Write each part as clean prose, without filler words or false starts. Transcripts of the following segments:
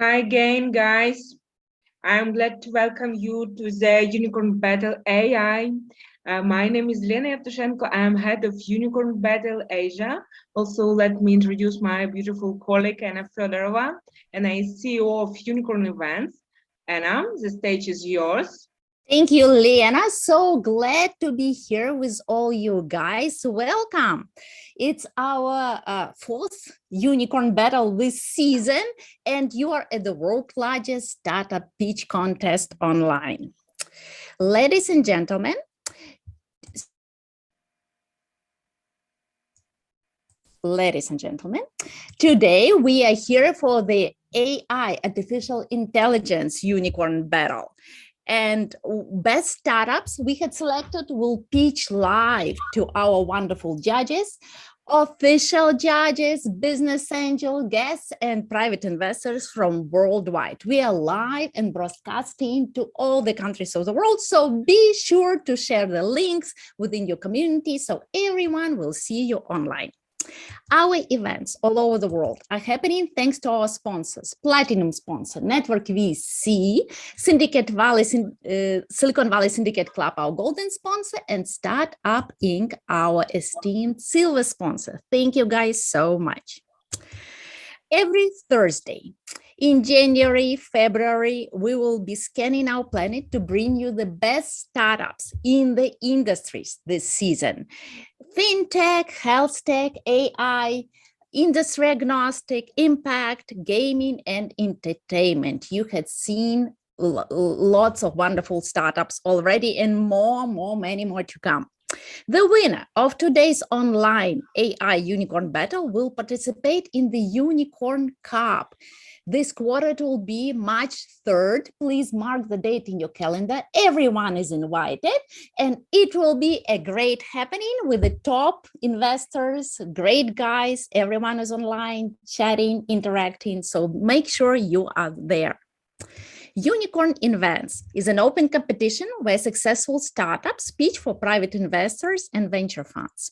Hi again, guys. I'm glad to welcome you to the Unicorn Battle AI. My name is Lena Yevtushenko. I am head of Unicorn Battle Asia. Also, let me introduce my beautiful colleague, Anna Fedorova, and I CEO of Unicorn.Events. Anna, the stage is yours. Thank you, Lena. So glad to be here with all you guys. Welcome. It's our fourth Unicorn Battle this season, and you are at the world's largest startup pitch contest online. Ladies and gentlemen, today we are here for the AI, Artificial Intelligence Unicorn Battle. And best startups we had selected will pitch live to our wonderful judges, official judges, business angel guests, and private investors from worldwide. We are live and broadcasting to all the countries of the world. So be sure to share the links within your community so everyone will see you online. Our events all over the world are happening thanks to our sponsors, Platinum sponsor, Network VC, Silicon Valley Syndicate Club, our golden sponsor, and Startup Inc., our esteemed silver sponsor. Thank you guys so much. Every Thursday in January, February, we will be scanning our planet to bring you the best startups in the industries this season. Fintech, health tech, AI, industry agnostic, impact, gaming, and entertainment. You had seen lots of wonderful startups already and many more to come. The winner of today's online AI Unicorn Battle will participate in the Unicorn Cup. This quarter it will be March 3rd. Please mark the date in your calendar. Everyone is invited, and it will be a great happening with the top investors, great guys. Everyone is online, chatting, interacting, so make sure you are there. Unicorn.Events is an open competition where successful startups pitch for private investors and venture funds.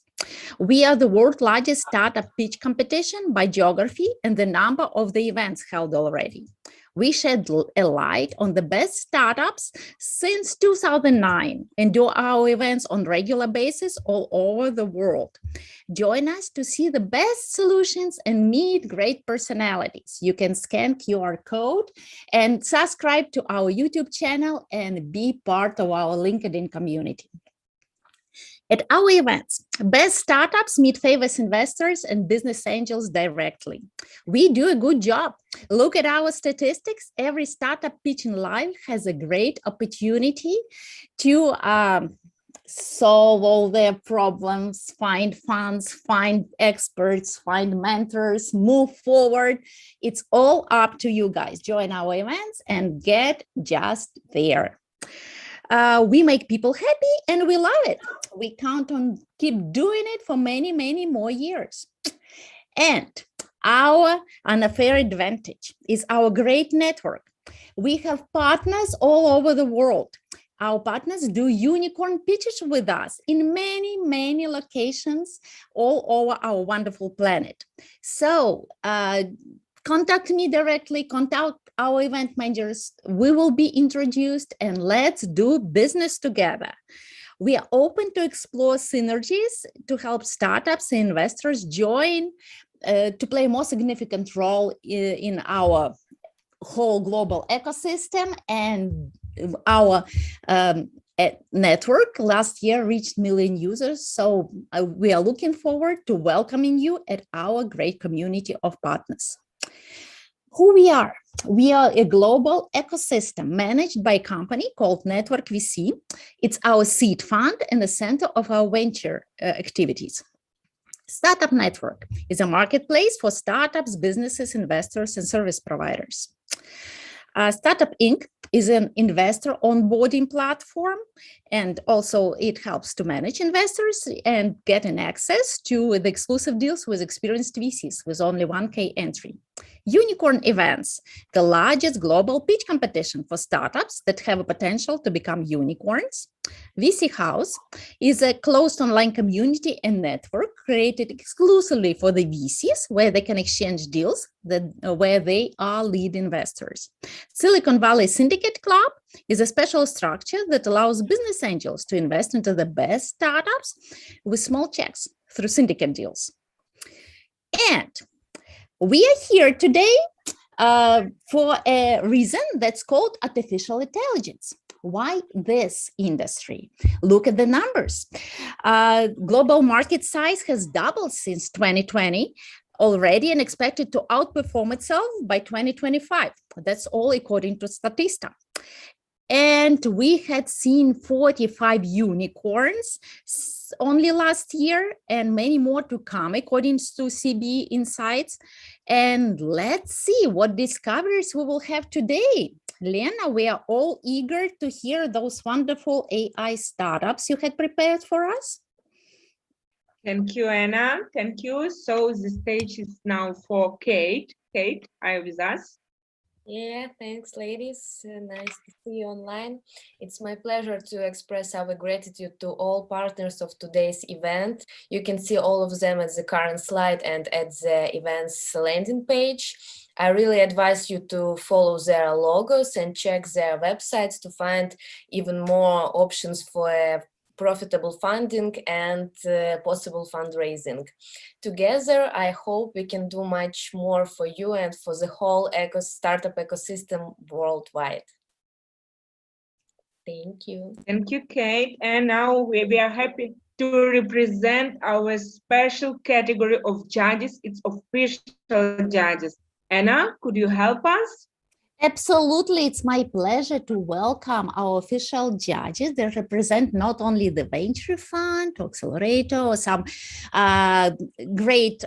We are the world's largest startup pitch competition by geography and the number of the events held already. We shed a light on the best startups since 2009 and do our events on a regular basis all over the world. Join us to see the best solutions and meet great personalities. You can scan QR code and subscribe to our YouTube channel and be part of our LinkedIn community. At our events, best startups meet famous investors and business angels directly. We do a good job. Look at our statistics. Every startup pitching live has a great opportunity to solve all their problems, find funds, find experts, find mentors, move forward. It's all up to you guys. Join our events and get just there. We make people happy and we love it. We count on keep doing it for many more years. And our unfair advantage is our great network. We have partners all over the world. Our partners do unicorn pitches with us in many locations all over our wonderful planet. So contact me directly, contact our event managers. We will be introduced and let's do business together. We are open to explore synergies to help startups and investors join to play a more significant role in our whole global ecosystem. And our network last year reached 1 million users. So we are looking forward to welcoming you at our great community of partners. Who we are? We are a global ecosystem managed by a company called Network VC. It's our seed fund and the center of our venture activities. Startup Network is a marketplace for startups, businesses, investors, and service providers. Startup Inc. is an investor onboarding platform, and also it helps to manage investors and get an access to the exclusive deals with experienced VCs with only 1K entry. Unicorn.Events, the largest global pitch competition for startups that have a potential to become unicorns. VC House is a closed online community and network created exclusively for the VCs, where they can exchange deals where they are lead investors. Silicon Valley Syndicate Club is a special structure that allows business angels to invest into the best startups with small checks through syndicate deals. And we are here today for a reason that's called artificial intelligence. Why this industry? Look at the numbers. Global market size has doubled since 2020 already and expected to outperform itself by 2025. That's all according to Statista. And we had seen 45 unicorns only last year and many more to come, according to CB Insights. And let's see what discoveries we will have today. Lena, we are all eager to hear those wonderful AI startups you had prepared for us. Thank you, Anna. Thank you. So the stage is now for Kate. Kate, are you with us? Yeah, thanks, ladies. Nice to see you online. It's my pleasure to express our gratitude to all partners of today's event. You can see all of them at the current slide and at the event's landing page. I really advise you to follow their logos and check their websites to find even more options for profitable funding and possible fundraising. Together, I hope we can do much more for you and for the whole startup ecosystem worldwide. Thank you. Thank you, Kate. And now we are happy to represent our special category of judges. It's official judges. Anna, could you help us? Absolutely, it's my pleasure to welcome our official judges that represent not only the venture fund or accelerator or some great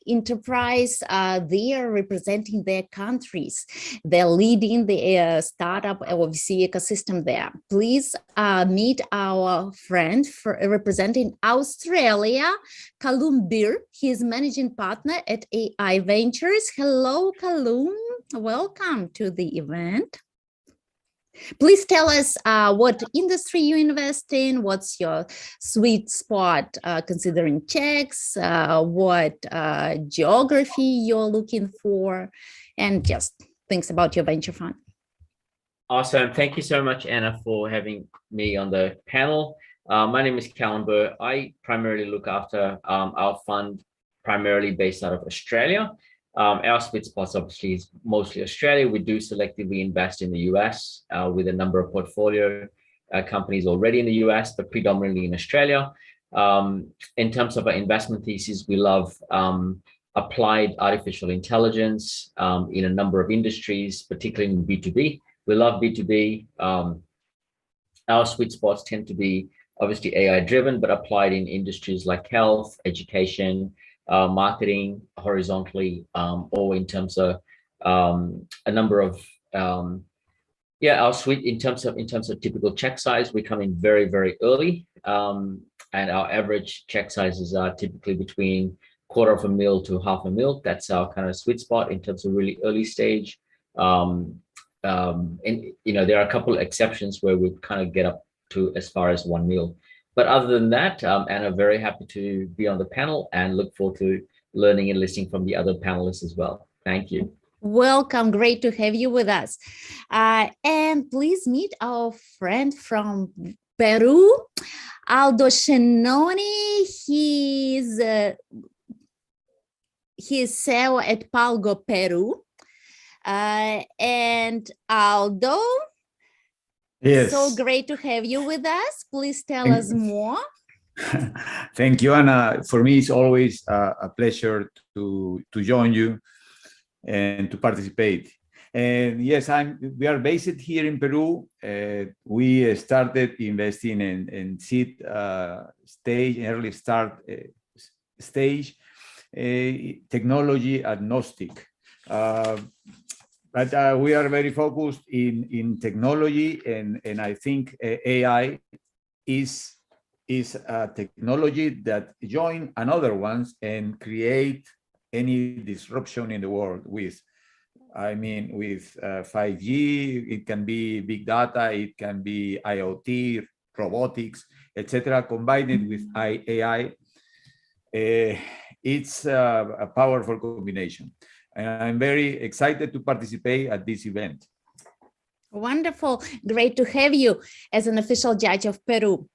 enterprise. They are representing their countries. They're leading the startup or VC ecosystem there. Please meet our friend representing Australia, Callum Beer. He is managing partner at AI Ventures. Hello, Callum. Welcome to the event. Please tell us what industry you invest in, what's your sweet spot considering checks, what geography you're looking for, and just things about your venture fund. Awesome. Thank you so much, Anna, for having me on the panel. My name is Callum Burr. I primarily look after our fund, primarily based out of Australia. Our sweet spots obviously is mostly Australia. We do selectively invest in the US with a number of portfolio companies already in the US, but predominantly in Australia. In terms of our investment thesis, we love applied artificial intelligence in a number of industries, particularly in B2B. We love B2B. Our sweet spots tend to be obviously AI driven, but applied in industries like health, education, marketing horizontally, or in terms of a number of our suite in terms of typical check size. We come in very, very early, and our average check sizes are typically between $250,000 to $500,000. That's our kind of sweet spot in terms of really early stage. And there are a couple of exceptions where we kind of get up to as far as $1 million. But other than that, Anna, very happy to be on the panel and look forward to learning and listening from the other panelists as well. Thank you. Welcome. Great to have you with us. And please meet our friend from Peru, Aldo Shenoni. He's CEO at Palgo, Peru. And Aldo, yes. So great to have you with us. Please tell us more. Thank you, Anna. For me, it's always a pleasure to join you and to participate. And yes, we are based here in Peru. We started investing in seed stage, early start stage, technology agnostic. But we are very focused in technology, and I think AI is a technology that join another ones and create any disruption in the world with 5G. It can be big data, it can be IoT, robotics, etc. Combined with AI, it's a powerful combination. And I'm very excited to participate at this event. Wonderful. Great to have you as an official judge of Peru.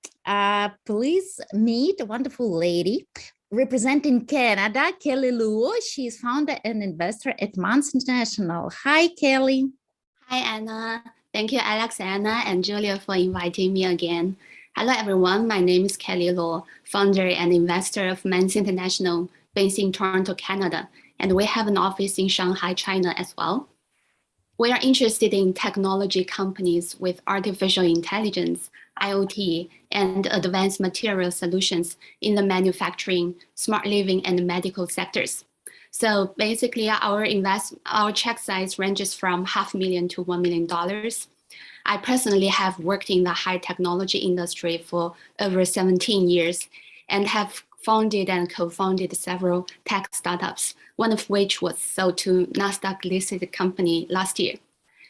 Please meet a wonderful lady representing Canada, Kelly Luo. She is founder and investor at Mans International. Hi, Kelly. Hi, Anna. Thank you, Alex, Anna, and Julia for inviting me again. Hello, everyone. My name is Kelly Luo, founder and investor of Mans International, based in Toronto, Canada, and we have an office in Shanghai, China as well. We are interested in technology companies with artificial intelligence, IoT, and advanced material solutions in the manufacturing, smart living, and medical sectors. So basically, our check size ranges from $500,000 to $1 million. I personally have worked in the high technology industry for over 17 years and have founded and co-founded several tech startups, one of which was sold to Nasdaq-listed company last year.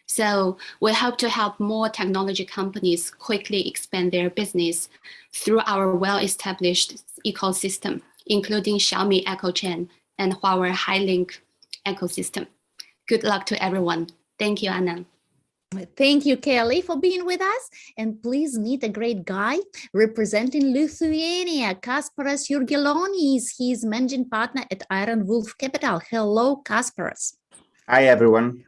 So we hope to help more technology companies quickly expand their business through our well-established ecosystem, including Xiaomi EcoChain and Huawei High-Link ecosystem. Good luck to everyone. Thank you, Anna. Thank you, Kelly, for being with us. And please meet a great guy representing Lithuania, Kasparas Jurgelonis. He is managing partner at Iron Wolf Capital. Hello, Kasparas. Hi, everyone.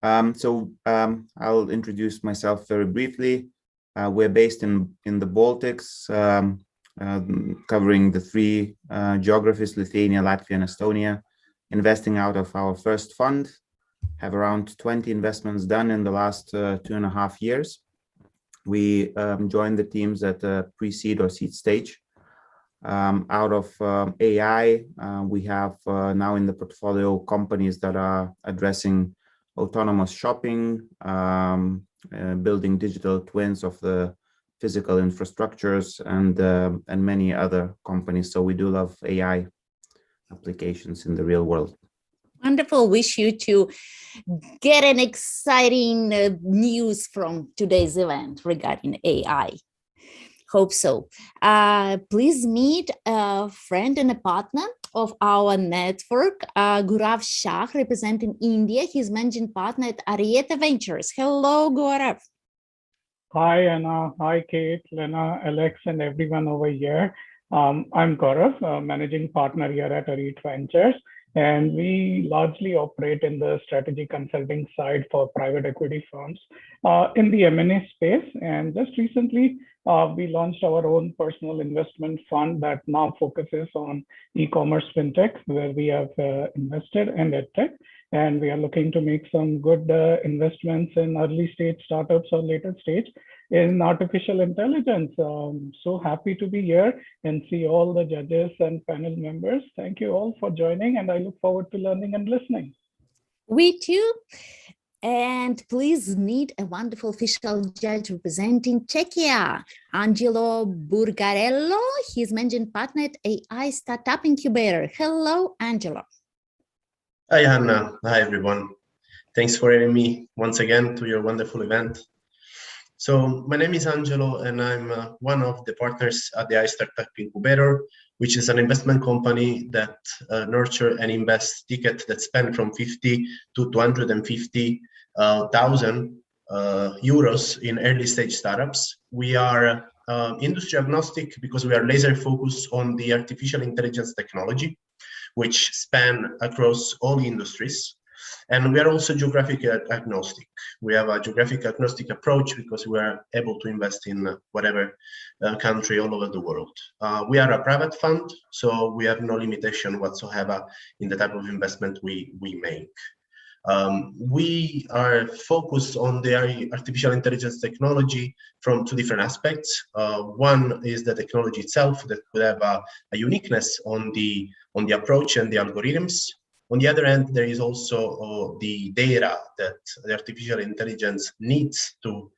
I'll introduce myself very briefly. We're based in the Baltics, covering the three geographies, Lithuania, Latvia, and Estonia, investing out of our first fund. Have around 20 investments done in the last 2.5 years. We joined the teams at the pre-seed or seed stage. Out of AI, we have now in the portfolio companies that are addressing autonomous shopping, building digital twins of the physical infrastructures, and many other companies. So we do love AI applications in the real world. Wonderful. Wish you to get an exciting news from today's event regarding AI. Hope so. Please meet a friend and a partner of our network, Gaurav Shah, representing India. He's managing partner at Arieta Ventures. Hello, Gaurav. Hi, Anna. Hi, Kate, Lena, Alex, and everyone over here. I'm Gaurav, managing partner here at Arieta Ventures. And we largely operate in the strategy consulting side for private equity firms in the M&A space. And just recently, we launched our own personal investment fund that now focuses on e-commerce fintech, where we have invested in EdTech. And we are looking to make some good investments in early stage startups or later stage in artificial intelligence. So happy to be here and see all the judges and panel members. Thank you all for joining, and I look forward to learning and listening. We too. And please meet a wonderful official judge representing Czechia, Angelo Burgarello. He's managing partner at AI Startup Incubator. Hello, Angelo. Hi, Anna. Hi, everyone. Thanks for having me once again to your wonderful event. So my name is Angelo, and I'm one of the partners at the AI Startup Incubator, which is an investment company that nurture and invest tickets that span from 50 to 250,000 euros in early stage startups. We are industry agnostic because we are laser focused on the artificial intelligence technology, which span across all industries. And we are also geographic agnostic. We have a geographic agnostic approach because we are able to invest in whatever country all over the world. We are a private fund, so we have no limitation whatsoever in the type of investment we make. We are focused on the artificial intelligence technology from two different aspects. One is the technology itself that could have a uniqueness on the approach and the algorithms. On the other hand, there is also the data that the artificial intelligence needs to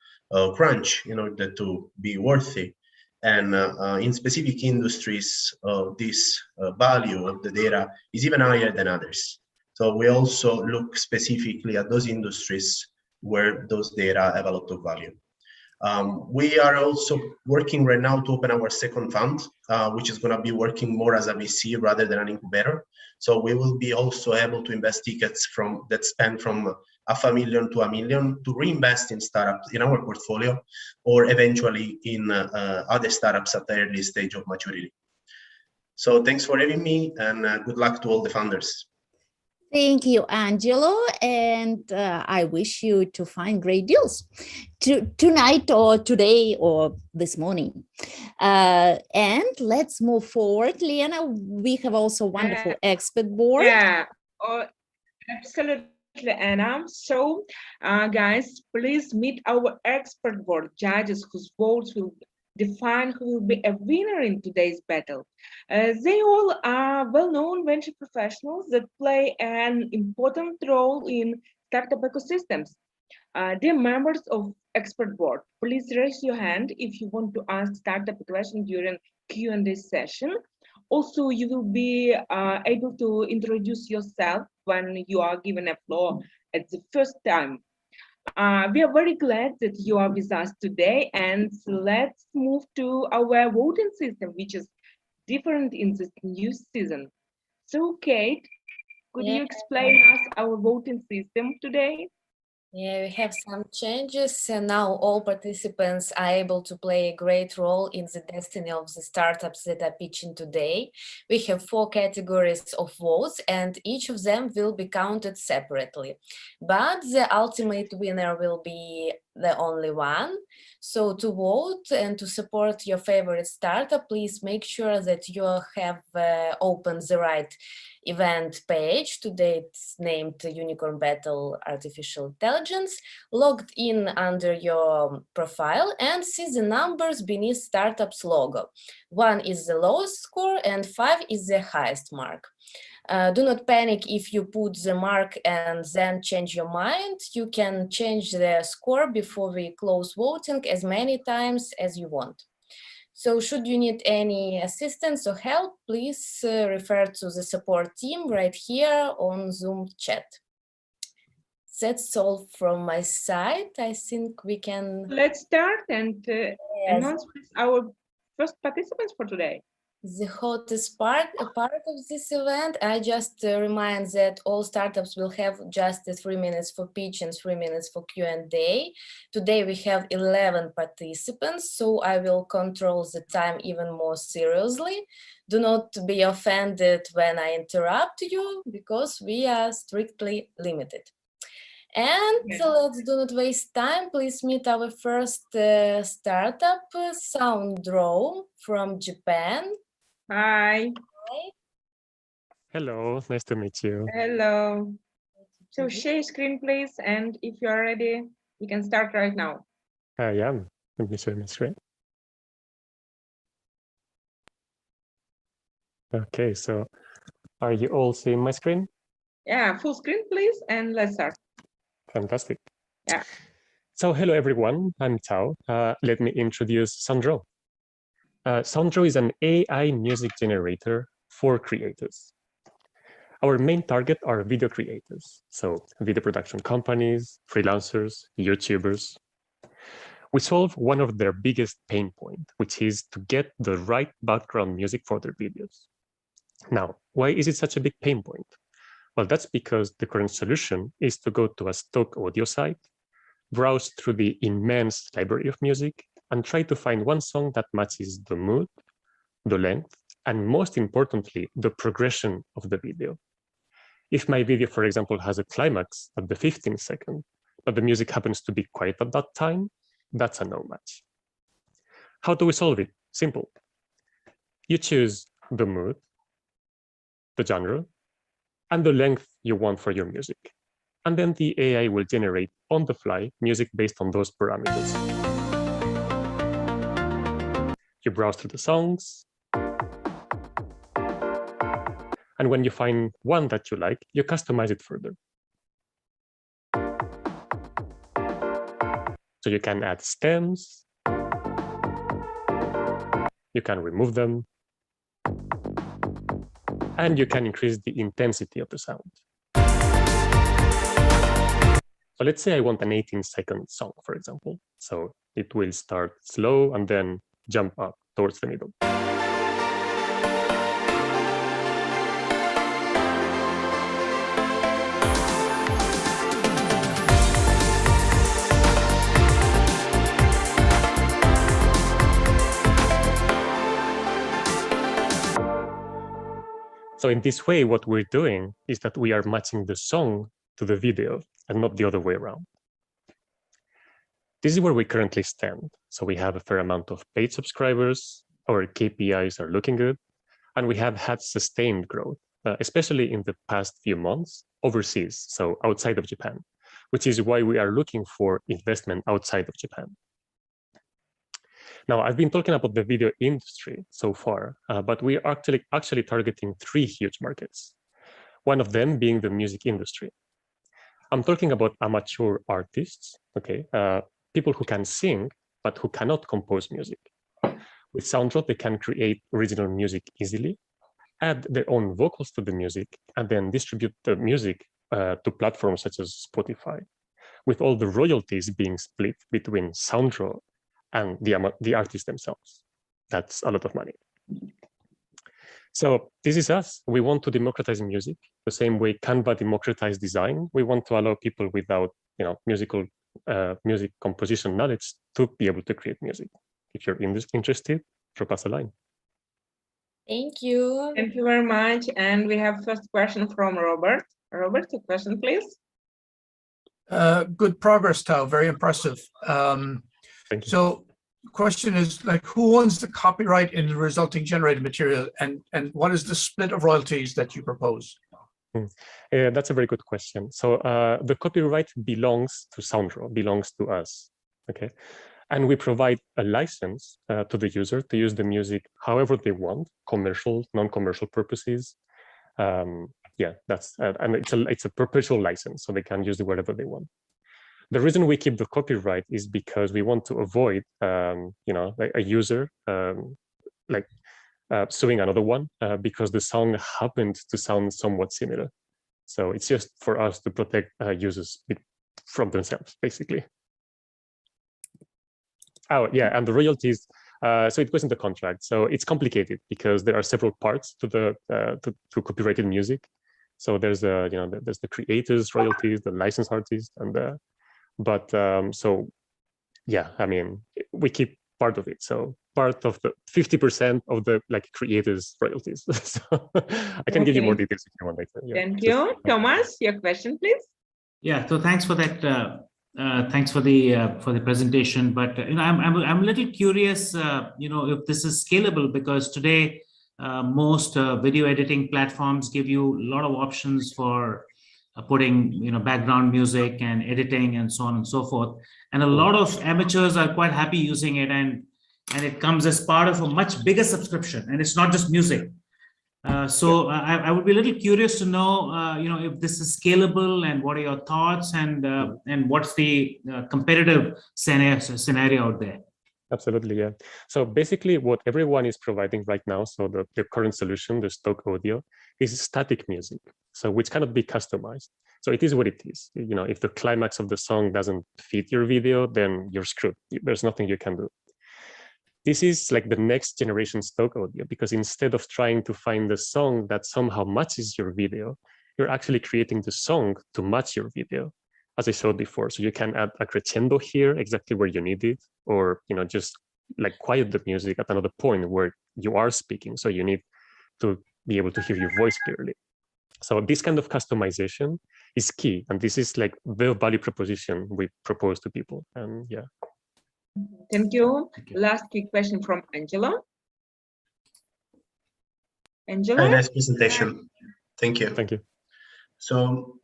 crunch in order to be worthy. And in specific industries, this value of the data is even higher than others. So we also look specifically at those industries where those data have a lot of value. We are also working right now to open our second fund, which is going to be working more as a VC rather than an incubator. So we will be also able to invest tickets that span from $500,000 to $1 million to reinvest in startups in our portfolio, or eventually in other startups at the early stage of maturity. So thanks for having me, and good luck to all the founders. Thank you, Angelo, and I wish you to find great deals tonight or today or this morning. And let's move forward. Liana, we have also wonderful expert board. Yeah, absolutely, Anna. So, guys, please meet our expert board judges whose votes will define who will be a winner in today's battle. They all are well-known venture professionals that play an important role in startup ecosystems. Dear members of expert board, please raise your hand if you want to ask startup a question during Q&A session. Also, you will be able to introduce yourself when you are given a floor at the first time. We are very glad that you are with us today, and let's move to our voting system, which is different in this new season. So, Kate, could you explain us our voting system today? Yeah, we have some changes, and now all participants are able to play a great role in the destiny of the startups that are pitching today. We have 4 categories of votes, and each of them will be counted separately. But the ultimate winner will be the only one. So to vote and to support your favorite startup, please make sure that you have opened the right event page. Today it's named Unicorn Battle Artificial Intelligence, logged in under your profile, and see the numbers beneath startup's logo. 1 is the lowest score and 5 is the highest mark. Do not panic if you put the mark and then change your mind. You can change the score before we close voting as many times as you want. So should you need any assistance or help, please refer to the support team right here on Zoom chat. That's all from my side. I think we can... Let's start and announce our first participants for today. The hottest part of this event, I just remind that all startups will have just 3 minutes for pitch and 3 minutes for Q&A. Today we have 11 participants, so I will control the time even more seriously. Do not be offended when I interrupt you, because we are strictly limited. And let's do not waste time. Please meet our first startup, Soundraw from Japan. Hi. Hi. Hello, nice to meet you. Hello. So share screen, please, and if you are ready, you can start right now. I am. Let me share my screen. Okay, so are you all seeing my screen? Yeah, full screen, please, and let's start. Fantastic. Yeah. So hello, everyone. I'm Tao. Let me introduce Soundraw. Soundraw is an AI music generator for creators. Our main target are video creators, so video production companies, freelancers, YouTubers. We solve one of their biggest pain points, which is to get the right background music for their videos. Now, why is it such a big pain point? Well, that's because the current solution is to go to a stock audio site, browse through the immense library of music, and try to find one song that matches the mood, the length, and most importantly, the progression of the video. If my video, for example, has a climax at the 15th second, but the music happens to be quiet at that time, that's a no match. How do we solve it? Simple. You choose the mood, the genre, and the length you want for your music. And then the AI will generate on the fly music based on those parameters. You browse through the songs. And when you find one that you like, you customize it further. So you can add stems, you can remove them, and you can increase the intensity of the sound. So let's say I want an 18-second song, for example. So it will start slow and then jump up towards the middle. So in this way, what we're doing is that we are matching the song to the video and not the other way around. This is where we currently stand. So we have a fair amount of paid subscribers, our KPIs are looking good, and we have had sustained growth, especially in the past few months overseas, so outside of Japan, which is why we are looking for investment outside of Japan. Now, I've been talking about the video industry so far, but we are actually targeting 3 huge markets, one of them being the music industry. I'm talking about amateur artists, okay, people who can sing, but who cannot compose music. With SoundDraw, they can create original music easily, add their own vocals to the music, and then distribute the music to platforms such as Spotify, with all the royalties being split between SoundDraw and the artists themselves. That's a lot of money. So this is us. We want to democratize music the same way Canva democratized design. We want to allow people without, music composition knowledge to be able to create music. If you're interested, drop us a line. Thank you. Thank you very much. And we have first question from Robert. Robert, a question, please. Good progress, Tao. Very impressive. Thank you. So question is, who owns the copyright in the resulting generated material, and what is the split of royalties that you propose? That's a very good question. So the copyright belongs to SoundDraw, belongs to us, okay? And we provide a license to the user to use the music however they want, commercial, non-commercial purposes. Yeah, that's and it's a perpetual license, so they can use it wherever they want. The reason we keep the copyright is because we want to avoid, a user suing another one because the song happened to sound somewhat similar. So it's just for us to protect users from themselves, basically. Oh yeah, and the royalties. So it goes in the contract. So it's complicated because there are several parts to the to copyrighted music. So there's there's the creators' royalties, the licensed artists, and the. But so yeah, I mean, we keep part of it. So part of the 50% of the creators' royalties. So I can give you more details if you want later. Yeah, thank you. Thomas, your question, please. Yeah, so thanks for that. Thanks for the presentation. But I'm a little curious, if this is scalable, because today most video editing platforms give you a lot of options for putting background music and editing and so on and so forth, and a lot of amateurs are quite happy using it, and it comes as part of a much bigger subscription, and it's not just music. So I would be a little curious to know if this is scalable, and what are your thoughts, and what's the competitive scenario out there? Absolutely, yeah. So basically what everyone is providing right now, so the current solution, the stock audio, is static music, so which cannot be customized. So it is what it is. If the climax of the song doesn't fit your video, then you're screwed. There's nothing you can do. This is like the next generation stock audio, because instead of trying to find the song that somehow matches your video, you're actually creating the song to match your video, as I showed before. So you can add a crescendo here exactly where you need it, or just quiet the music at another point where you are speaking. So you need to be able to hear your voice clearly. So this kind of customization is key, and this is the value proposition we propose to people. And yeah. Thank you. Last quick question from Angelo. Angelo? Nice presentation. Thank you. Thank you. So,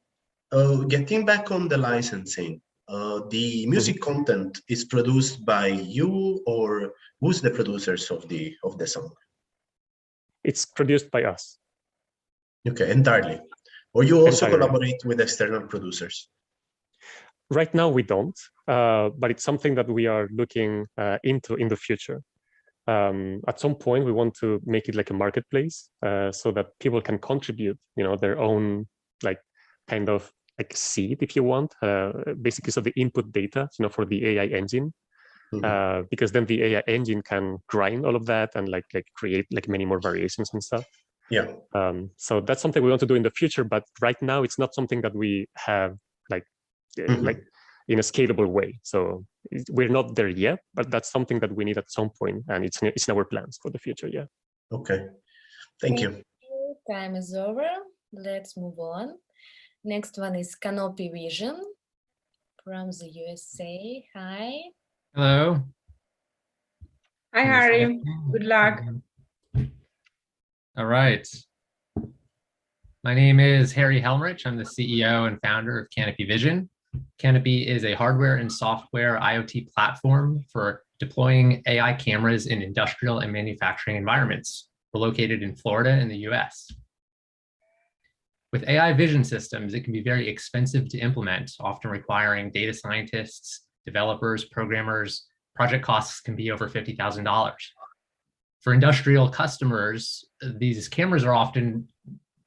getting back on the licensing, the music content is produced by you, or who's the producers of the song? It's produced by us. Okay, entirely. Or you also Entirely. collaborate with external producers? Right now we don't, but it's something that we are looking into in the future. At some point, we want to make it like a marketplace so that people can contribute, their own like kind of like seed, if you want, basically so the input data, for the AI engine. Because then the AI engine can grind all of that and like create like many more variations and stuff. Yeah. So that's something we want to do in the future, but right now it's not something that we have like like in a scalable way. So we're not there yet, but that's something that we need at some point, and it's in our plans for the future. Yeah. Okay. Thank you. Time is over. Let's move on. Next one is Canopy Vision from the USA. Hi. Hello. Hi, Harry. Good luck. All right. My name is Harry Helmrich. I'm the CEO and founder of Canopy Vision. Canopy is a hardware and software IoT platform for deploying AI cameras in industrial and manufacturing environments. We're located in Florida in the US. With AI vision systems, it can be very expensive to implement, often requiring data scientists, developers, programmers. Project costs can be over $50,000. For industrial customers, these cameras are often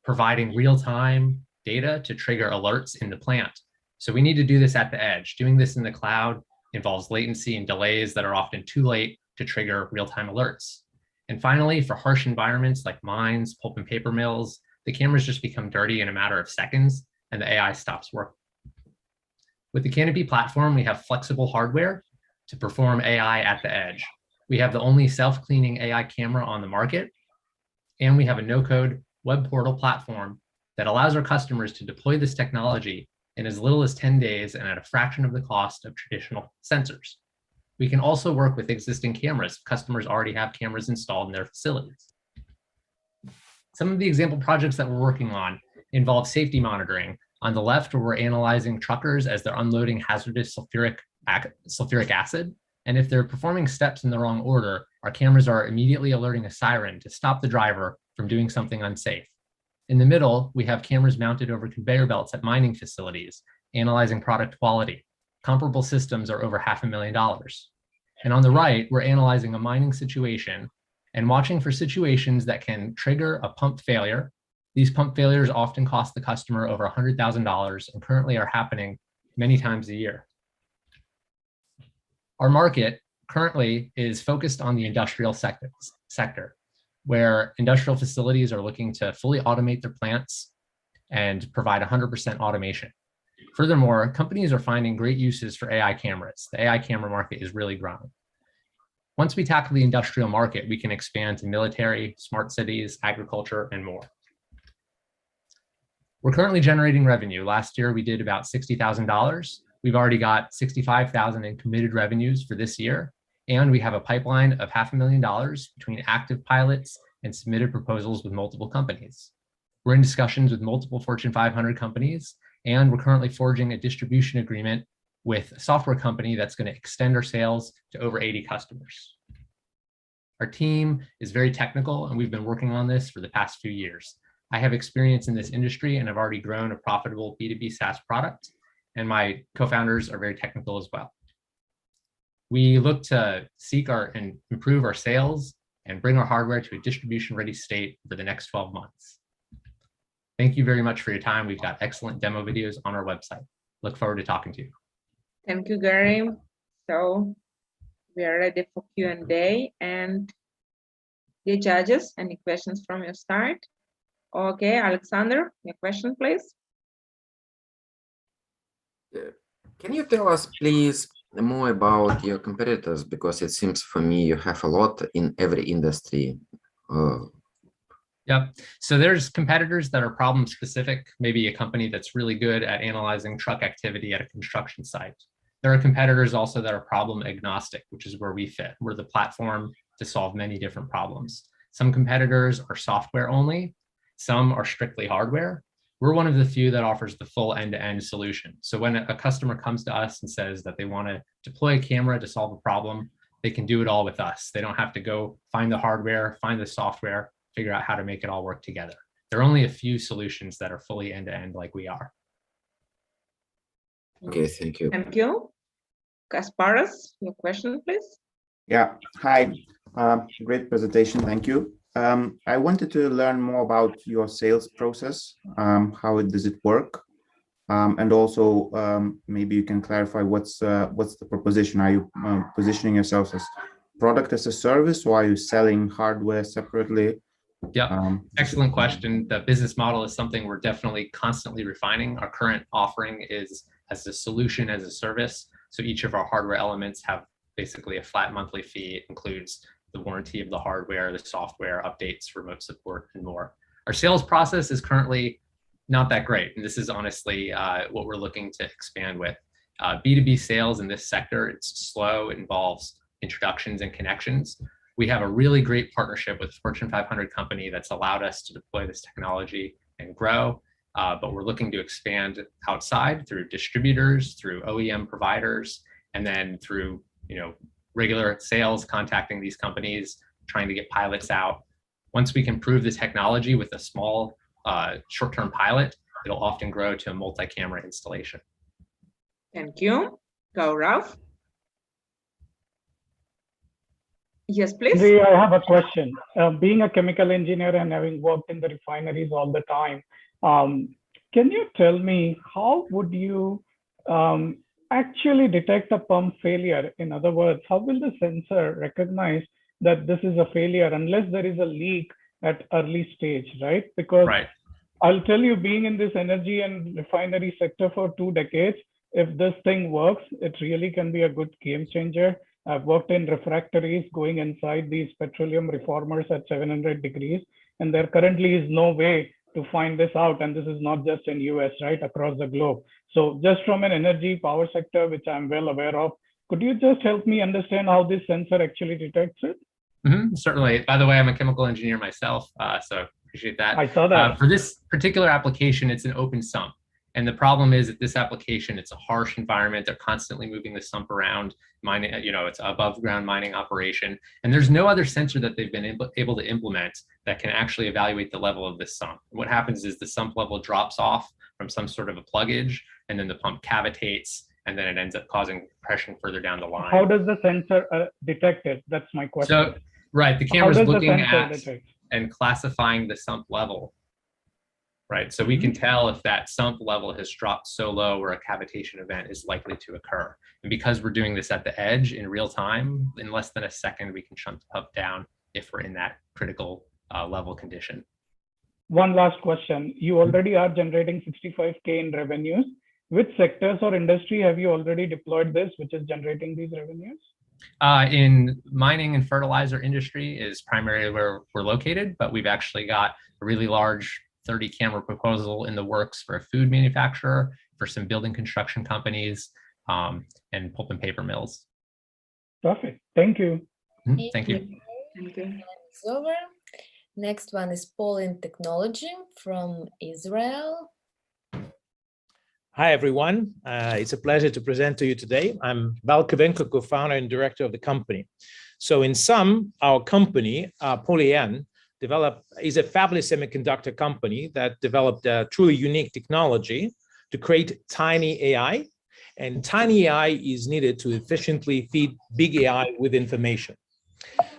providing real-time data to trigger alerts in the plant. So we need to do this at the edge. Doing this in the cloud involves latency and delays that are often too late to trigger real-time alerts. And finally, for harsh environments like mines, pulp and paper mills, the cameras just become dirty in a matter of seconds and the AI stops working. With the Canopy platform, we have flexible hardware to perform AI at the edge. We have the only self-cleaning AI camera on the market, and we have a no-code web portal platform that allows our customers to deploy this technology in as little as 10 days and at a fraction of the cost of traditional sensors. We can also work with existing cameras. Customers already have cameras installed in their facilities. Some of the example projects that we're working on involve safety monitoring. On the left, where we're analyzing truckers as they're unloading hazardous sulfuric acid. And if they're performing steps in the wrong order, our cameras are immediately alerting a siren to stop the driver from doing something unsafe. In the middle, we have cameras mounted over conveyor belts at mining facilities, analyzing product quality. Comparable systems are over $500,000. And on the right, we're analyzing a mining situation and watching for situations that can trigger a pump failure. These pump failures often cost the customer over $100,000 and currently are happening many times a year. Our market currently is focused on the industrial sector, where industrial facilities are looking to fully automate their plants and provide 100% automation. Furthermore, companies are finding great uses for AI cameras. The AI camera market is really growing. Once we tackle the industrial market, we can expand to military, smart cities, agriculture, and more. We're currently generating revenue. Last year, we did about $60,000. We've already got $65,000 in committed revenues for this year, and we have a pipeline of $500,000 between active pilots and submitted proposals with multiple companies. We're in discussions with multiple Fortune 500 companies, and we're currently forging a distribution agreement with a software company that's going to extend our sales to over 80 customers. Our team is very technical, and we've been working on this for the past few years. I have experience in this industry, and I've already grown a profitable B2B SaaS product, and my co-founders are very technical as well. We look to seek and improve our sales and bring our hardware to a distribution-ready state for the next 12 months. Thank you very much for your time. We've got excellent demo videos on our website. Look forward to talking to you. Thank you, Gary. So we are ready for Q&A. And the judges, any questions from your side? Okay, Alexander, your question, please. Can you tell us, please, more about your competitors? Because it seems for me you have a lot in every industry. Yep. So there's competitors that are problem specific, maybe a company that's really good at analyzing truck activity at a construction site. There are competitors also that are problem agnostic, which is where we fit. We're the platform to solve many different problems. Some competitors are software only. Some are strictly hardware. We're one of the few that offers the full end-to-end solution. So when a customer comes to us and says that they want to deploy a camera to solve a problem, they can do it all with us. They don't have to go find the hardware, find the software, figure out how to make it all work together. There are only a few solutions that are fully end-to-end like we are. Okay, thank you. Thank you. Kasparas, your question, please. Yeah, hi. Great presentation, thank you. I wanted to learn more about your sales process. How does it work? And also, maybe you can clarify what's the proposition. Are you positioning yourselves as product as a service, or are you selling hardware separately? Yeah, excellent question. The business model is something we're definitely constantly refining. Our current offering is as a solution as a service. So each of our hardware elements have basically a flat monthly fee. It includes the warranty of the hardware, the software, updates, remote support, and more. Our sales process is currently not that great. And this is honestly what we're looking to expand with. B2B sales in this sector, it's slow. It involves introductions and connections. We have a really great partnership with a Fortune 500 company that's allowed us to deploy this technology and grow, but we're looking to expand outside through distributors, through OEM providers, and then through regular sales, contacting these companies, trying to get pilots out. Once we can prove the technology with a small short-term pilot, it'll often grow to a multi-camera installation. Thank you. Gaurav? Yes, please. I have a question. Being a chemical engineer and having worked in the refineries all the time, can you tell me how would you actually detect a pump failure? In other words, how will the sensor recognize that this is a failure unless there is a leak at early stage, right? Because I'll tell you, being in this energy and refinery sector for 2 decades, if this thing works, it really can be a good game changer. I've worked in refractories going inside these petroleum reformers at 700 degrees, and there currently is no way to find this out. And this is not just in US, right? Across the globe. So just from an energy power sector, which I'm well aware of, could you just help me understand how this sensor actually detects it? Certainly. By the way, I'm a chemical engineer myself, so appreciate that. I saw that. For this particular application, it's an open sump. And the problem is that this application, it's a harsh environment. They're constantly moving the sump around, mining, it's above ground mining operation. And there's no other sensor that they've been able to implement that can actually evaluate the level of this sump. What happens is the sump level drops off from some sort of a pluggage, and then the pump cavitates, and then it ends up causing compression further down the line. How does the sensor detect it? That's my question. So, the camera's looking at and classifying the sump level. Right, so we can tell if that sump level has dropped so low where a cavitation event is likely to occur. And because we're doing this at the edge in real time, in less than a second, we can shunt the pump down if we're in that critical level condition. One last question. You already are generating 65K in revenues. Which sectors or industry have you already deployed this, which is generating these revenues? In mining and fertilizer industry is primarily where we're located, but we've actually got a really large 30 camera proposal in the works for a food manufacturer, for some building construction companies, and pulp and paper mills. Perfect. Thank you. Thank you. It's over. Next one is Pollen Technology from Israel. Hi, everyone. It's a pleasure to present to you today. I'm Val Kavenko, co-founder and director of the company. So in sum, our company, Polyen, is a fabless semiconductor company that developed a truly unique technology to create tiny AI. And tiny AI is needed to efficiently feed big AI with information.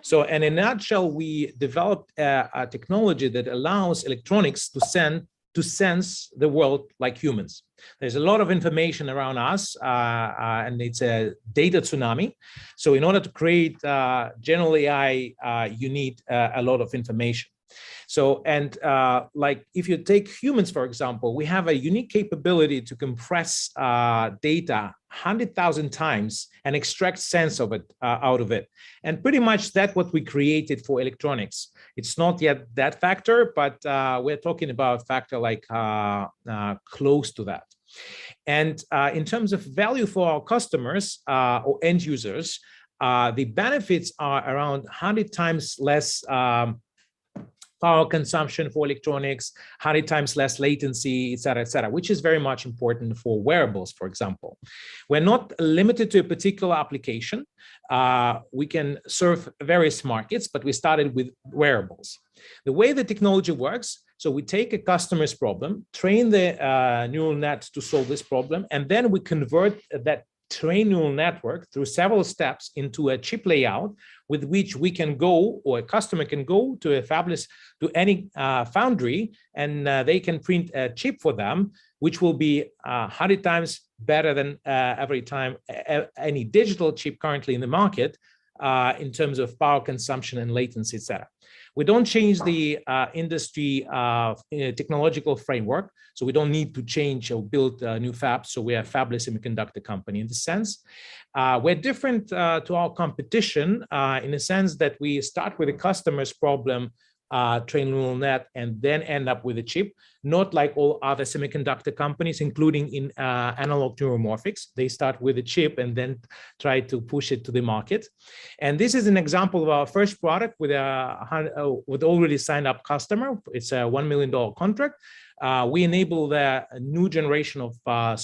So in a nutshell, we developed a technology that allows electronics to sense the world like humans. There's a lot of information around us, and it's a data tsunami. So in order to create general AI, you need a lot of information. So, and like if you take humans, for example, we have a unique capability to compress data 100,000 times and extract sense of it out of it. And pretty much that's what we created for electronics. It's not yet that factor, but we're talking about factor like close to that. And in terms of value for our customers or end users, the benefits are around 100 times less power consumption for electronics, 100 times less latency, et cetera, which is very much important for wearables, for example. We're not limited to a particular application. We can serve various markets, but we started with wearables. The way the technology works, so we take a customer's problem, train the neural net to solve this problem, and then we convert that train neural network through several steps into a chip layout with which we can go, or a customer can go to a fabless, to any foundry, and they can print a chip for them, which will be 100 times better than every time any digital chip currently in the market in terms of power consumption and latency, etc. We don't change the industry technological framework, so we don't need to change or build new fabs. So we are a fabless semiconductor company in the sense. We're different to our competition in the sense that we start with a customer's problem, train neural net, and then end up with a chip, not like all other semiconductor companies, including in analog neuromorphics. They start with a chip and then try to push it to the market. And this is an example of our first product with already signed up customer. It's a $1 million contract. We enable the new generation of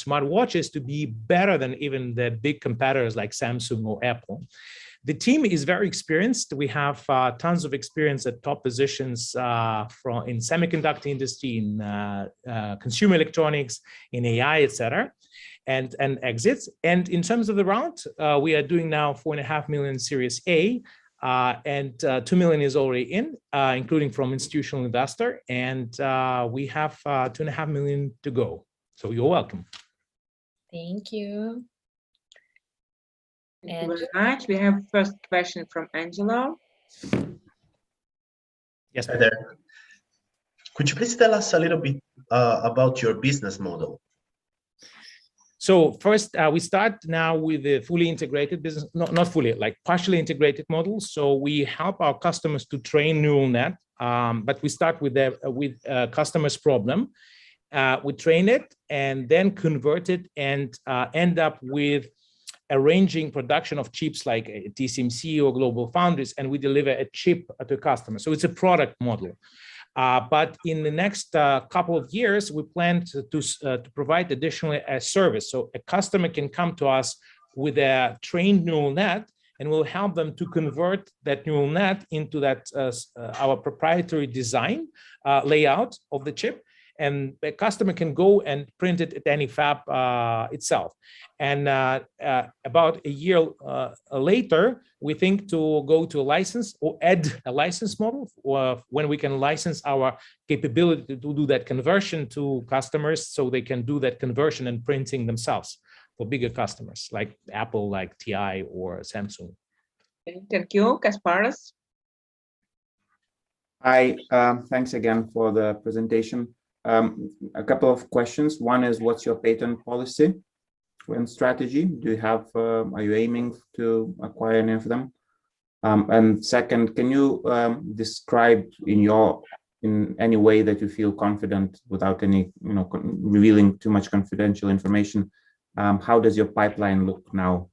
smartwatches to be better than even the big competitors like Samsung or Apple. The team is very experienced. We have tons of experience at top positions in semiconductor industry, in consumer electronics, in AI, etc., and exits. And in terms of the round, we are doing now 4.5 million Series A, and 2 million is already in, including from institutional investor, and we have 2.5 million to go. So you're welcome. Thank you. Thank you very much. We have first question from Angelo. Yes, hi there. Could you please tell us a little bit about your business model? So first, we start now with a fully integrated business, not fully, like partially integrated model. So we help our customers to train neural net, but we start with customer's problem. We train it and then convert it and end up with arranging production of chips like TSMC or Global Foundries, and we deliver a chip to a customer. So it's a product model. But in the next couple of years, we plan to provide additionally a service. So a customer can come to us with a trained neural net, and we'll help them to convert that neural net into that our proprietary design layout of the chip. And the customer can go and print it at any fab itself. And about a year later, we think to go to a license or add a license model when we can license our capability to do that conversion to customers, so they can do that conversion and printing themselves for bigger customers like Apple, like TI or Samsung. Okay, thank you. Kasparas. Hi, thanks again for the presentation. A couple of questions. One is, what's your patent policy and strategy? Do you have, are you aiming to acquire any of them? And second, can you describe in any way that you feel confident without any, revealing too much confidential information, how does your pipeline look now?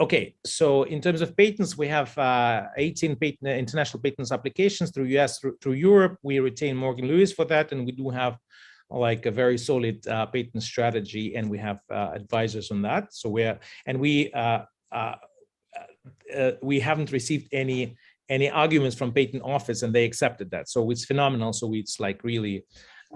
Okay, so in terms of patents, we have 18 international patents applications through US, through Europe. We retain Morgan Lewis for that, and we do have like a very solid patent strategy, and we have advisors on that. So we haven't received any arguments from patent office, and they accepted that. So it's phenomenal. So it's like really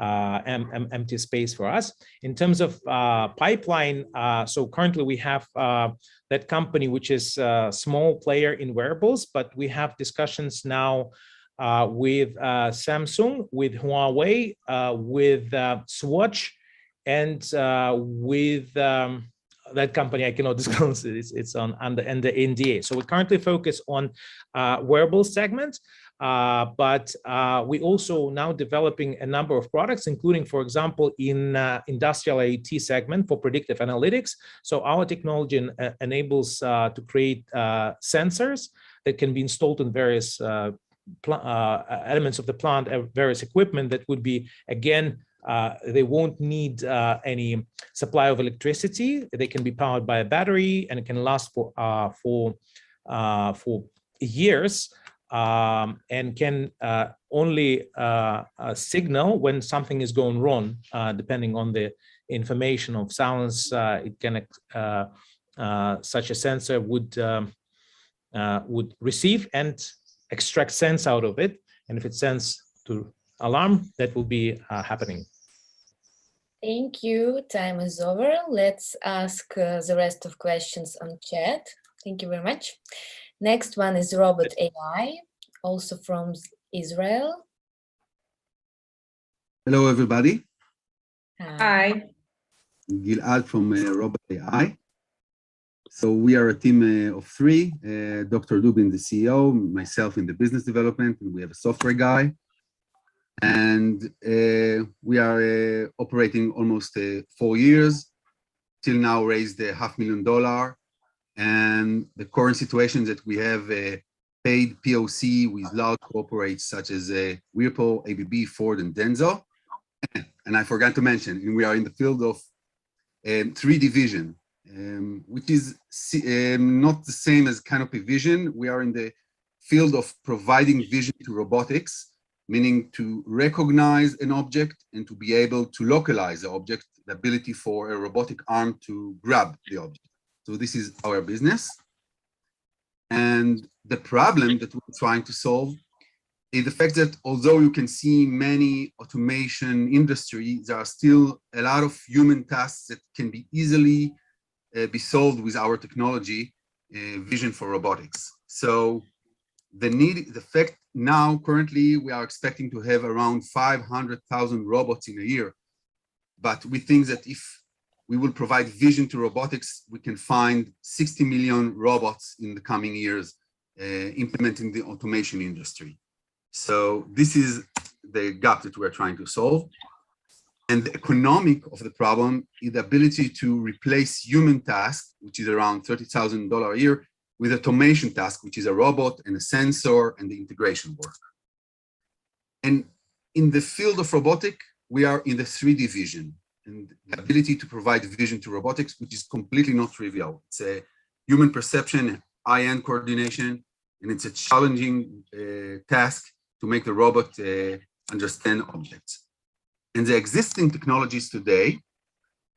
empty space for us. In terms of pipeline, so currently we have that company, which is a small player in wearables, but we have discussions now with Samsung, with Huawei, with Swatch, and with that company. I cannot disclose it. It's under NDA. So we currently focus on wearable segments. But we also now developing a number of products, including, for example, in industrial IoT segment for predictive analytics. So our technology enables to create sensors that can be installed in various elements of the plant, various equipment that would be, again, they won't need any supply of electricity. They can be powered by a battery, and it can last for years. And can only signal when something is going wrong, depending on the information of sounds. It can such a sensor would receive and extract sense out of it, and if it sends to alarm, that will be happening. Thank you. Time is over. Let's ask the rest of questions on chat. Thank you very much. Next one is Robot AI, also from Israel. Hello, everybody. Hi. Gilad from Robot AI. So we are a team of three, Dr. Dubin, the CEO, myself in the business development, and we have a software guy. And we are operating almost 4 years, till now raised $500,000. And the current situation is that we have a paid POC with large corporates such as Whirlpool, ABB, Ford, and Denso. And I forgot to mention, we are in the field of 3D vision, which is not the same as canopy vision. We are in the field of providing vision to robotics, meaning to recognize an object and to be able to localize the object, the ability for a robotic arm to grab the object. So this is our business. And the problem that we're trying to solve is the fact that although you can see many automation industries, there are still a lot of human tasks that can be easily be solved with our technology, vision for robotics. So the fact now, currently, we are expecting to have around 500,000 robots in a year. But we think that if we will provide vision to robotics, we can find 60 million robots in the coming years implementing the automation industry. So this is the gap that we're trying to solve. And the economic of the problem is the ability to replace human tasks, which is around $30,000 a year, with automation task, which is a robot and a sensor and the integration work. And in the field of robotic, we are in the 3D vision and the ability to provide vision to robotics, which is completely not trivial. It's a human perception, eye-hand coordination, and it's a challenging task to make the robot understand objects. And the existing technologies today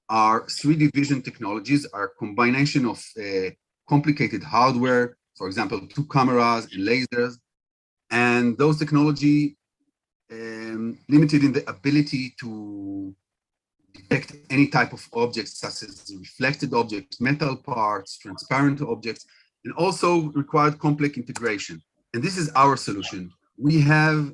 are 3D vision technologies, are a combination of complicated hardware, for example, 2 cameras and lasers. And those technology limited in the ability to detect any type of objects, such as reflected objects, metal parts, transparent objects, and also required complex integration. And this is our solution. We have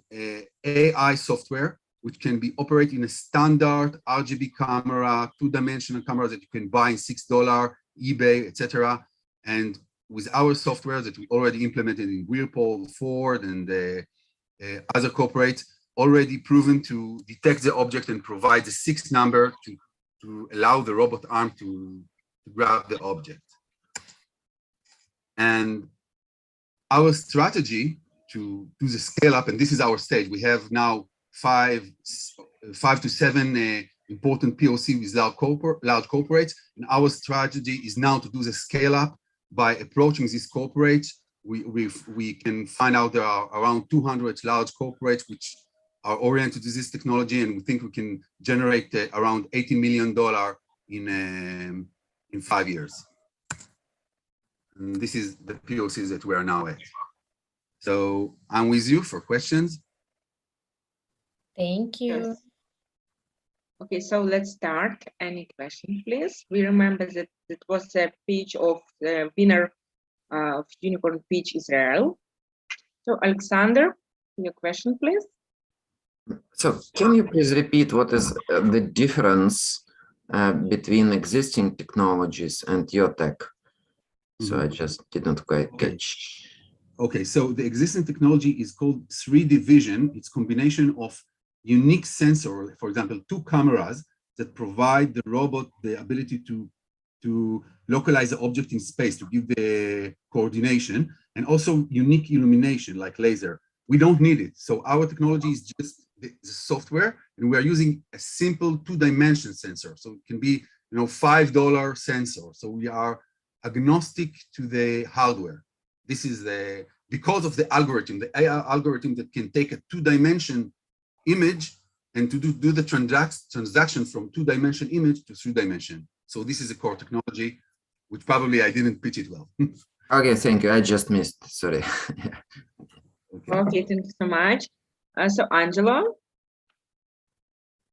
AI software, which can be operated in a standard RGB camera, 2-dimensional camera that you can buy in $6, eBay, etc. And with our software that we already implemented in Whirlpool, Ford, and other corporates, already proven to detect the object and provide the 6 number to allow the robot arm to grab the object. And our strategy to do the scale up, and this is our stage. We have now 5 to 7 important POC with large corporates, and our strategy is now to do the scale up by approaching these corporates. We can find out there are around 200 large corporates which are oriented to this technology, and we think we can generate around $80 million in 5 years. And this is the POCs that we are now at. So I'm with you for questions. Thank you. Yes. Okay, so let's start. Any question, please? We remember that it was a pitch of the winner of Unicorn Pitch Israel. So Alexander, your question, please. So can you please repeat what is the difference between existing technologies and your tech? So I just didn't quite catch. Okay, so the existing technology is called 3D vision. It's a combination of unique sensor, for example, 2 cameras that provide the robot the ability to localize the object in space, to give the coordination, and also unique illumination like laser. We don't need it. So our technology is just the software, and we are using a simple 2-dimension sensor. So it can be, $5 sensor. So we are agnostic to the hardware. This is because of the algorithm, the AI algorithm that can take a 2-dimension image and to do the transaction from 2-dimension image to 3-dimension. So this is a core technology, which probably I didn't pitch it well. Okay, thank you. I just missed. Sorry. Okay, thank you so much. So Angelo.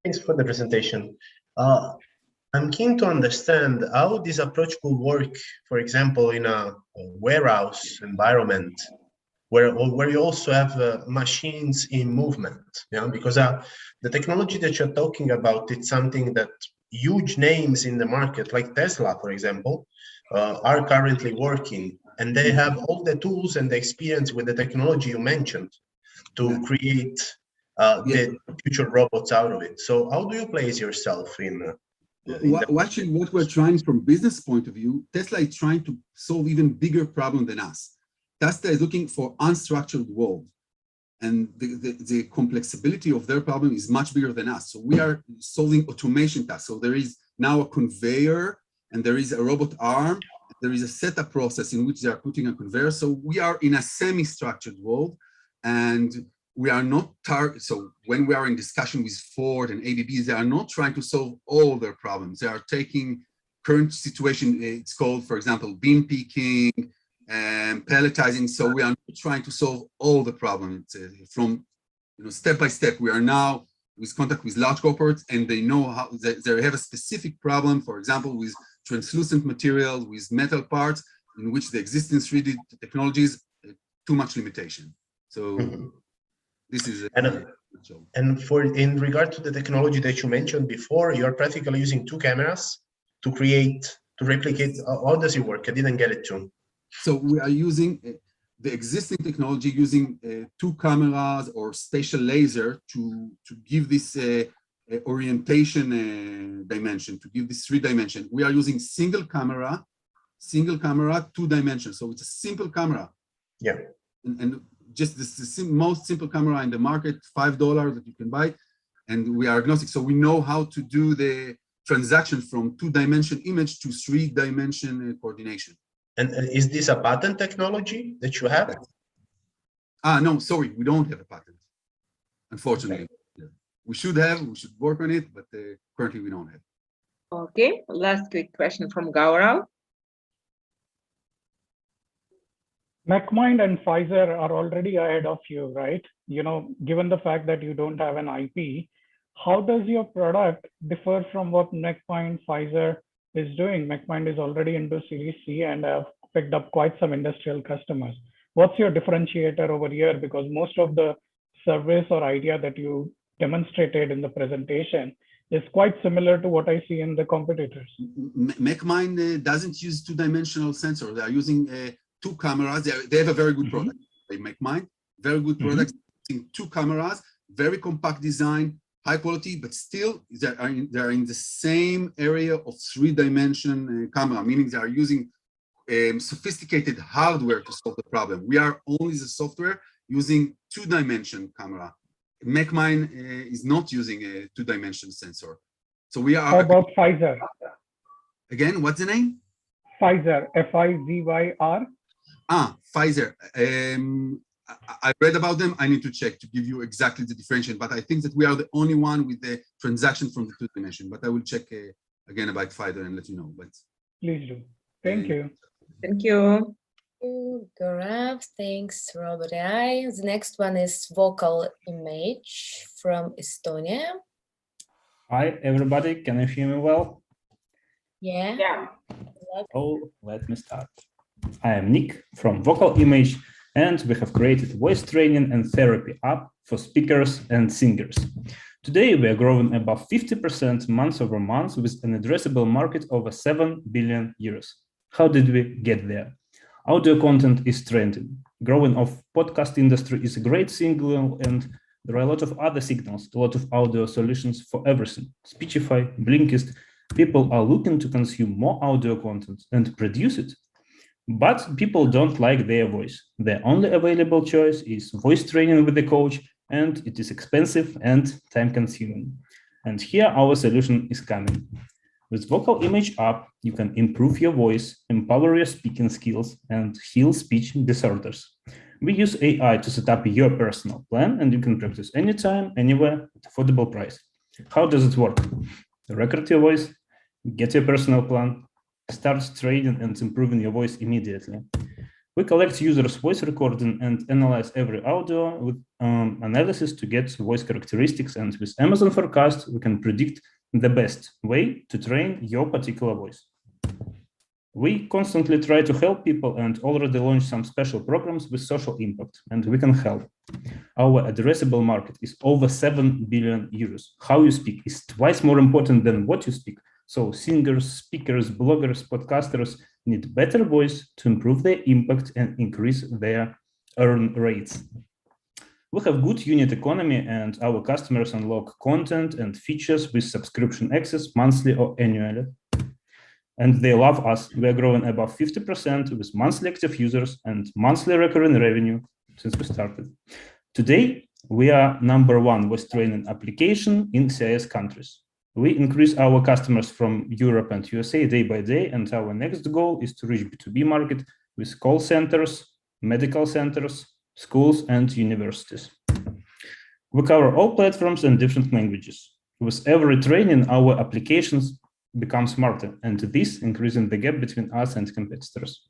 Thanks for the presentation. I'm keen to understand how this approach could work, for example, in a warehouse environment where you also have machines in movement, because the technology that you're talking about, it's something that huge names in the market, like Tesla, for example, are currently working, and they have all the tools and the experience with the technology you mentioned to create the future robots out of it. So how do you place yourself in Actually, what we're trying from business point of view, Tesla is trying to solve even bigger problem than us. Tesla is looking for unstructured world, and the complexity of their problem is much bigger than us. So we are solving automation tasks. So there is now a conveyor, and there is a robot arm. There is a setup process in which they are putting a conveyor. So we are in a semi-structured world, and we are not so when we are in discussion with Ford and ABB, they are not trying to solve all their problems. They are taking current situation. It's called, for example, beam picking and palletizing. So we are not trying to solve all the problems. From step by step. We are now with contact with large corporates, and they know how they have a specific problem, for example, with translucent materials, with metal parts, in which the existing 3D technologies too much limitation. So this is and in regard to the technology that you mentioned before, you are practically using 2 cameras to replicate. How does it work? I didn't get it too. So we are using the existing technology, using 2 cameras or spatial laser to give this orientation dimension, to give this 3 dimension. We are using single camera, 2 dimensions. So it's a simple camera. Yeah. And just the most simple camera in the market, $5 that you can buy. And we are agnostic. So we know how to do the transaction from 2-dimension image to 3-dimension coordination. And is this a patent technology that you have? No, sorry, we don't have a patent, unfortunately. Okay. Yeah. We should work on it, but currently we don't have. Okay, last quick question from Gaurav. MechMind and Pfizer are already ahead of you, right? Given the fact that you don't have an IP, how does your product differ from what MechMind, Pfizer is doing? MechMind is already into Series C and have picked up quite some industrial customers. What's your differentiator over here? Because most of the service or idea that you demonstrated in the presentation is quite similar to what I see in the competitors. MechMind doesn't use 2-dimensional sensor. They are using 2 cameras. They have a very good product. They MechMind, very good product, using 2 cameras, very compact design, high quality, but still they are in the same area of 3-dimension camera, meaning they are using sophisticated hardware to solve the problem. We are only the software using 2-dimension camera. MechMind is not using a 2-dimension sensor. So we are. How about Pfizer? Again, what's the name? Pfizer, F-I-Z-Y-R. Pfizer. I read about them. I need to check to give you exactly the differentiation, but I think that we are the only one with the transaction from the 2-dimension. But I will check again about Pfizer and let you know. But please do. Thank you. Thank you. Gaurav, thanks, Robot AI. The next one is Vocal Image from Estonia. Hi, everybody. Can you hear me well? Yeah. So let me start. I am Nick from Vocal Image, and we have created a voice training and therapy app for speakers and singers. Today, we are growing above 50% month over month with an addressable market over 7 billion euros. How did we get there? Audio content is trending. Growing of podcast industry is a great signal, and there are a lot of other signals, a lot of audio solutions for everything. Speechify, Blinkist, people are looking to consume more audio content and produce it. But people don't like their voice. Their only available choice is voice training with a coach, and it is expensive and time-consuming. And here our solution is coming. With Vocal Image app, you can improve your voice, empower your speaking skills, and heal speech disorders. We use AI to set up your personal plan, and you can practice anytime, anywhere, at affordable price. How does it work? Record your voice, get your personal plan, start training and improving your voice immediately. We collect users' voice recording and analyze every audio with analysis to get voice characteristics. And with Amazon Forecast, we can predict the best way to train your particular voice. We constantly try to help people and already launched some special programs with social impact, and we can help. Our addressable market is over 7 billion euros. How you speak is twice more important than what you speak. So singers, speakers, bloggers, podcasters need better voice to improve their impact and increase their earn rates. We have good unit economy, and our customers unlock content and features with subscription access monthly or annually. And they love us. We are growing above 50% with monthly active users and monthly recurring revenue since we started. Today, we are #1 voice training application in CIS countries. We increase our customers from Europe and USA day by day, and our next goal is to reach B2B market with call centers, medical centers, schools, and universities. We cover all platforms and different languages. With every training, our applications become smarter, and this increasing the gap between us and competitors.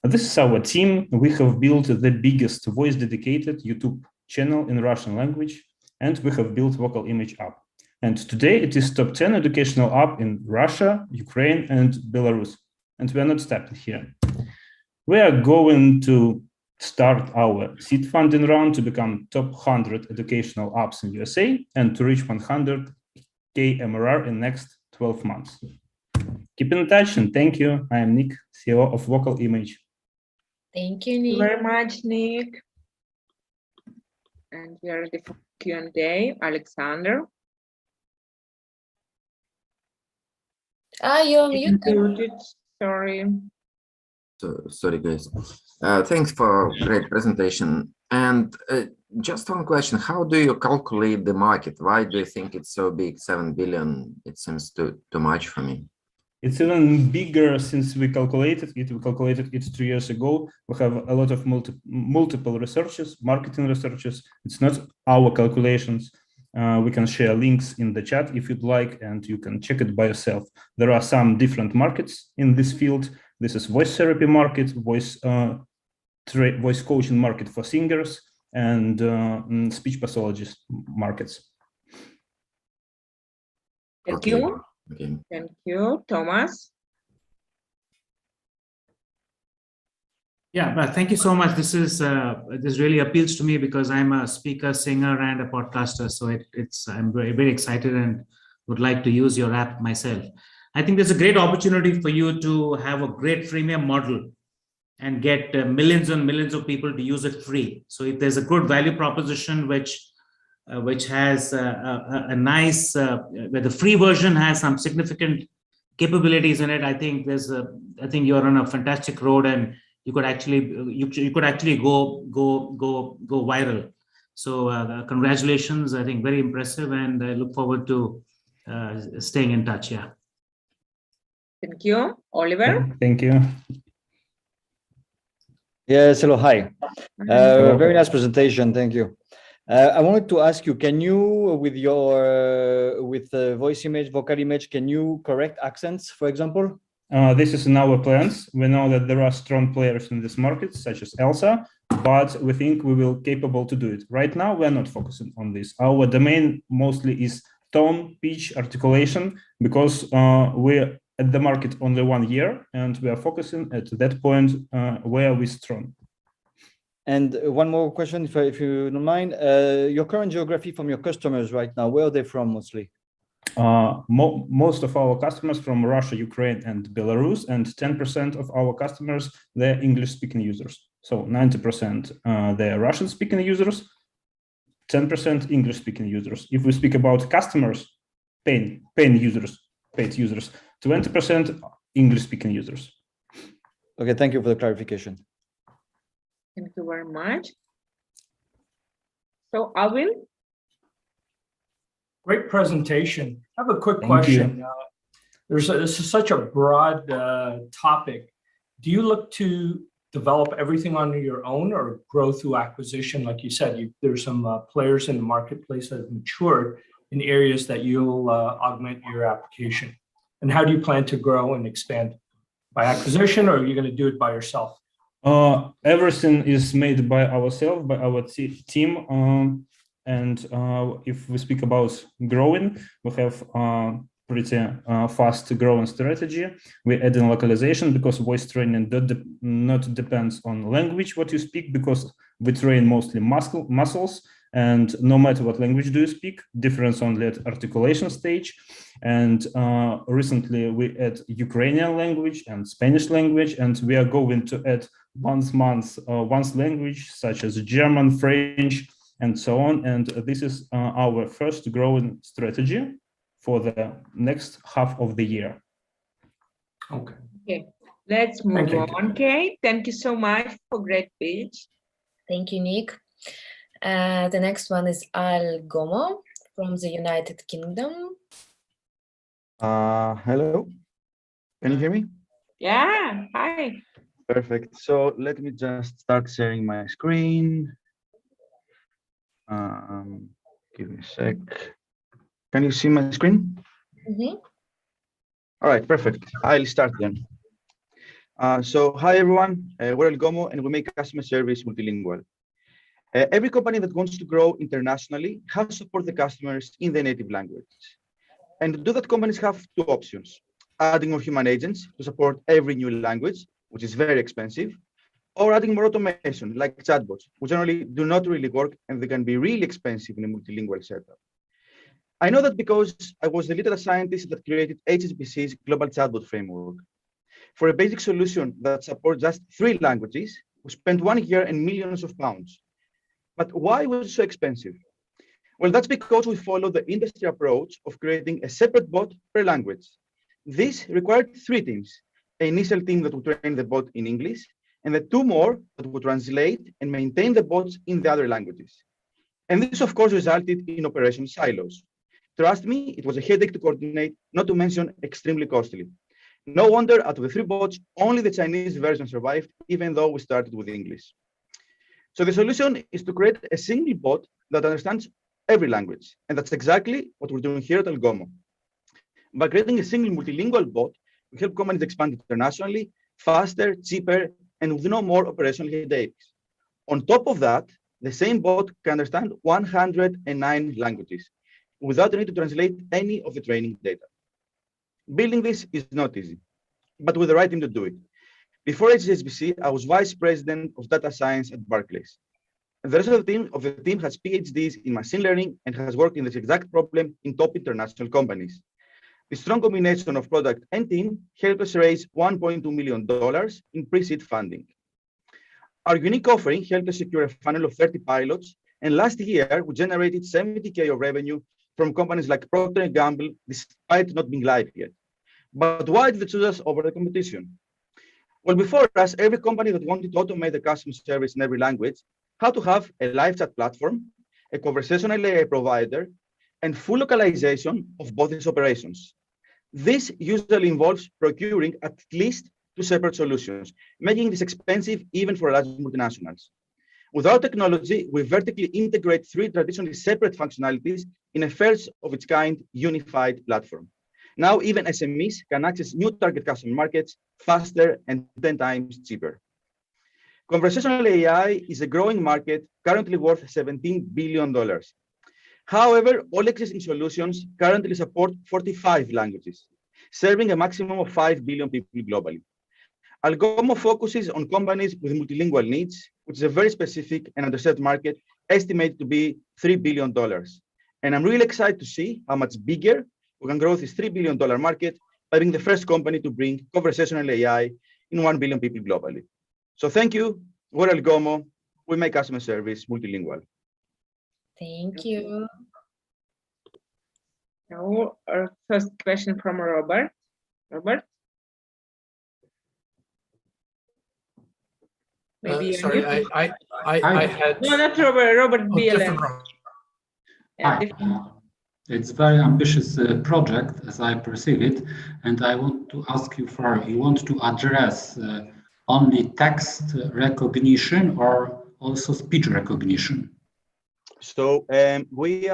This is our team. We have built the biggest voice-dedicated YouTube channel in Russian language, and we have built vocal image app. And today it is top 10 educational app in Russia, Ukraine, and Belarus. And we are not stopping here. We are going to start our seed funding round to become top 100 educational apps in USA and to reach 100K MRR in next 12 months. Keep in touch and thank you. I am Nick, CEO of Vocal Image. Thank you, Nick. Thank you very much, Nick. And we are ready for Q&A. Alexander. You're muted. Sorry. So, sorry, guys. Thanks for great presentation. And just one question: how do you calculate the market? Why do you think it's so big? 7 billion. It seems too much for me. It's even bigger since we calculated it. We calculated it 3 years ago. We have a lot of multiple researchers, marketing researchers. It's not our calculations. We can share links in the chat if you'd like, and you can check it by yourself. There are some different markets in this field. This is voice therapy market, voice coaching market for singers, and speech pathologist markets. Thank you. Okay. Thank you, Thomas. Yeah, but thank you so much. This really appeals to me because I'm a speaker, singer, and a podcaster. So I'm very, very excited and would like to use your app myself. I think there's a great opportunity for you to have a great freemium model and get millions and millions of people to use it free. So if there's a good value proposition which has a nice, where the free version has some significant capabilities in it, I think you're on a fantastic road, and you could actually go viral. So congratulations! I think very impressive, and I look forward to staying in touch. Yeah. Thank you, Oliver. Thank you. Yes, hello, hi. Very nice presentation, thank you. I wanted to ask you, can you, with voice image, vocal image, can you correct accents, for example? This is in our plans. We know that there are strong players in this market, such as Elsa, but we think we will be capable to do it. Right now, we are not focusing on this. Our domain mostly is tone, pitch, articulation, because we're at the market only 1 year, and we are focusing at that point where we're strong. And one more question, if you don't mind. Your current geography from your customers right now, where are they from mostly? Most of our customers from Russia, Ukraine, and Belarus, and 10% of our customers, they're English-speaking users. So 90% they're Russian-speaking users, 10% English-speaking users. If we speak about customers, paid users, 20% English-speaking users. Okay, thank you for the clarification. Thank you very much. So, Alvin? Great presentation. I have a quick question. This is such a broad topic. Do you look to develop everything on your own or grow through acquisition? Like you said, there's some players in the marketplace that have matured in areas that you'll augment your application. And how do you plan to grow and expand? By acquisition, or are you going to do it by yourself? Everything is made by ourselves, by our team. And if we speak about growing, we have pretty fast growing strategy. We're adding localization because voice training not depends on language what you speak, because we train mostly muscles, and no matter what language do you speak, difference only at articulation stage. And recently we add Ukrainian language and Spanish language, and we are going to add once language such as German, French, and so on. And this is our first growing strategy for the next half of the year. Okay. Okay, let's move on. Kate, thank you so much for great speech. Thank you, Nick. The next one is Al Gomo from the United Kingdom. Hello, can you hear me? Yeah, hi. Perfect. So let me just start sharing my screen. Give me a sec. Can you see my screen? Mm-hmm. All right, perfect. I'll start then. So hi everyone, we're El Gomo and we make customer service multilingual. Every company that wants to grow internationally has to support the customers in their native language. And to do that, companies have two options: adding more human agents to support every new language, which is very expensive, or adding more automation like chatbots, which generally do not really work and they can be really expensive in a multilingual setup. I know that because I was the lead data scientist that created HSBC's global chatbot framework. For a basic solution that supports just 3 languages, we spent 1 year and millions of pounds. But why was it so expensive? Well, that's because we follow the industry approach of creating a separate bot per language. This required 3 teams: an initial team that would train the bot in English, and the 2 more that would translate and maintain the bots in the other languages. And this, of course, resulted in operation silos. Trust me, it was a headache to coordinate, not to mention extremely costly. No wonder out of the 3 bots, only the Chinese version survived, even though we started with English. So the solution is to create a single bot that understands every language. And that's exactly what we're doing here at El Gomo. By creating a single multilingual bot, we help companies expand internationally, faster, cheaper, and with no more operational headaches. On top of that, the same bot can understand 109 languages without the need to translate any of the training data. Building this is not easy, but with the right team to do it. Before HSBC, I was vice president of data science at Barclays. And the rest of the team has PhDs in machine learning and has worked in this exact problem in top international companies. The strong combination of product and team helped us raise $1.2 million in pre-seed funding. Our unique offering helped us secure a funnel of 30 pilots, and last year we generated 70K of revenue from companies like Procter & Gamble, despite not being live yet. But why did they choose us over the competition? Well, before us, every company that wanted to automate the customer service in every language had to have a live chat platform, a conversational AI provider, and full localization of both its operations. This usually involves procuring at least 2 separate solutions, making this expensive even for large multinationals. With our technology, we vertically integrate 3 traditionally separate functionalities in a first of its kind unified platform. Now, even SMEs can access new target customer markets faster and 10 times cheaper. Conversational AI is a growing market currently worth $17 billion. However, all existing solutions currently support 45 languages, serving a maximum of 5 billion people globally. El Gomo focuses on companies with multilingual needs, which is a very specific and underserved market, estimated to be $3 billion. And I'm really excited to see how much bigger we can grow this $3 billion market by being the first company to bring conversational AI in 1 billion people globally. So thank you. We're El Gomo. We make customer service multilingual. Thank you. Now, our first question from Robert. Robert? Maybe sorry, I had... No, not Robert, Robert BLM. Hi. It's a very ambitious project, as I perceive it, and I want to ask you you want to address only text recognition or also speech recognition? So we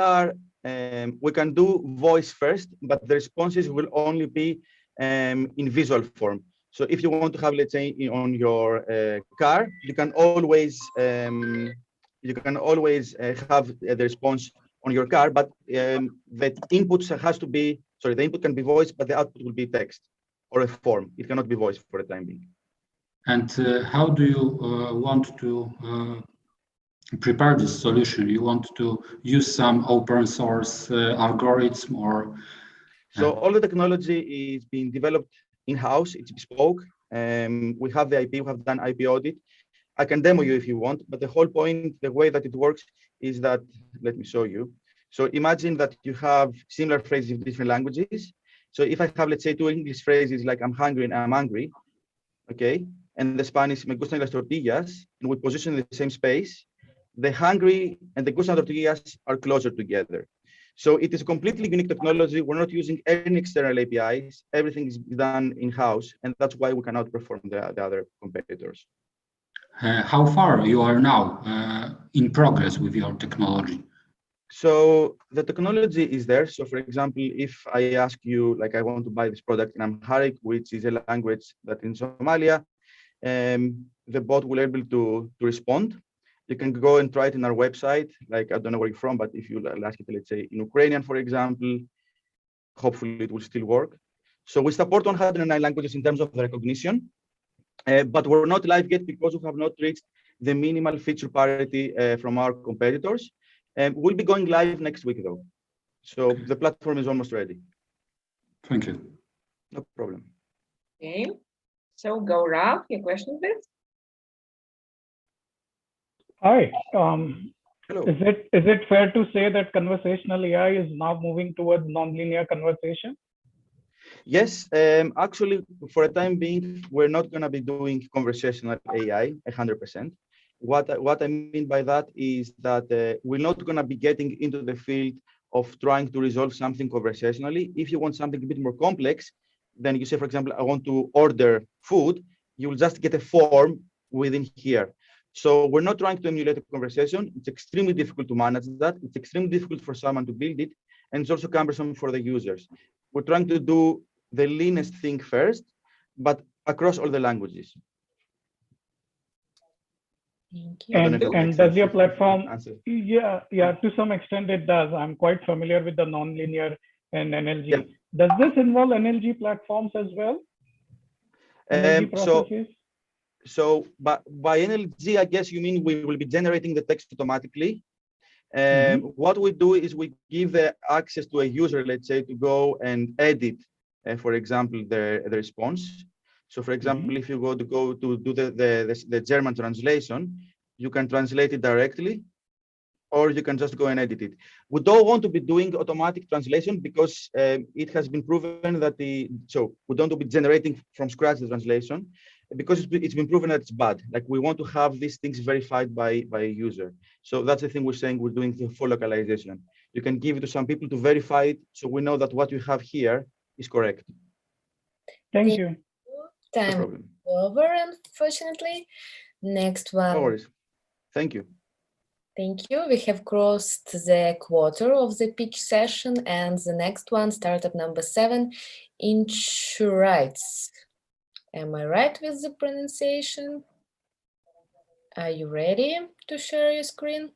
can do voice first, but the responses will only be in visual form. So if you want to have, let's say, on your car, you can always you can always have the response on your car, but the inputs has to be, sorry, the input can be voice, but the output will be text or a form. It cannot be voice for the time being. And how do you want to prepare this solution? You want to use some open source algorithm or? So all the technology is being developed in-house, it's bespoke. We have the IP, we have done IP audit. I can demo you if you want, but the whole point, the way that it works is that, let me show you. So imagine that you have similar phrases in different languages. So if I have, let's say, two English phrases like I'm hungry and I'm angry, okay, and the Spanish, me gustan las tortillas, and we position in the same space, the hungry and the gustan tortillas are closer together. So it is a completely unique technology. We're not using any external APIs. Everything is done in-house, and that's why we can outperform the other competitors. How far you are now in progress with your technology? So the technology is there. So for example, if I ask you, like, I want to buy this product in Amharic, which is a language that in Somalia, the bot will be able to respond. You can go and try it in our website. Like, I don't know where you're from, but if you ask it, let's say in Ukrainian, for example, hopefully it will still work. So we support 109 languages in terms of the recognition, but we're not live yet because we have not reached the minimal feature parity from our competitors. We'll be going live next week though. So the platform is almost ready. Thank you. No problem. Okay. So go Ralph, your question please. Hi. Hello. Is it fair to say that conversational AI is now moving towards nonlinear conversation? Yes, actually, for a time being, we're not going to be doing conversational AI 100%. What I mean by that is that we're not going to be getting into the field of trying to resolve something conversationally. If you want something a bit more complex, then you say, for example, I want to order food, you will just get a form within here. So we're not trying to emulate a conversation. It's extremely difficult to manage that. It's extremely difficult for someone to build it. And it's also cumbersome for the users. We're trying to do the leanest thing first, but across all the languages. Thank you. And does your platform, yeah, to some extent it does. I'm quite familiar with the nonlinear and NLG. Yeah. Does this involve NLG platforms as well? NLG processes? So by NLG, I guess you mean we will be generating the text automatically. What we do is we give the access to a user, let's say, to go and edit, for example, the response. So for example, if you go to do the German translation, you can translate it directly, or you can just go and edit it. We don't want to be doing automatic translation because it has been proven that so we don't want to be generating from scratch the translation because it's been proven that it's bad. Like, we want to have these things verified by a user. So that's the thing we're saying, we're doing the full localization. You can give it to some people to verify it, so we know that what you have here is correct. Thank you. Time no over, unfortunately. Next one. No worries. Thank you. Thank you. We have crossed the quarter of the pitch session, and the next one, startup number 7, Insurance. Am I right with the pronunciation? Are you ready to share your screen?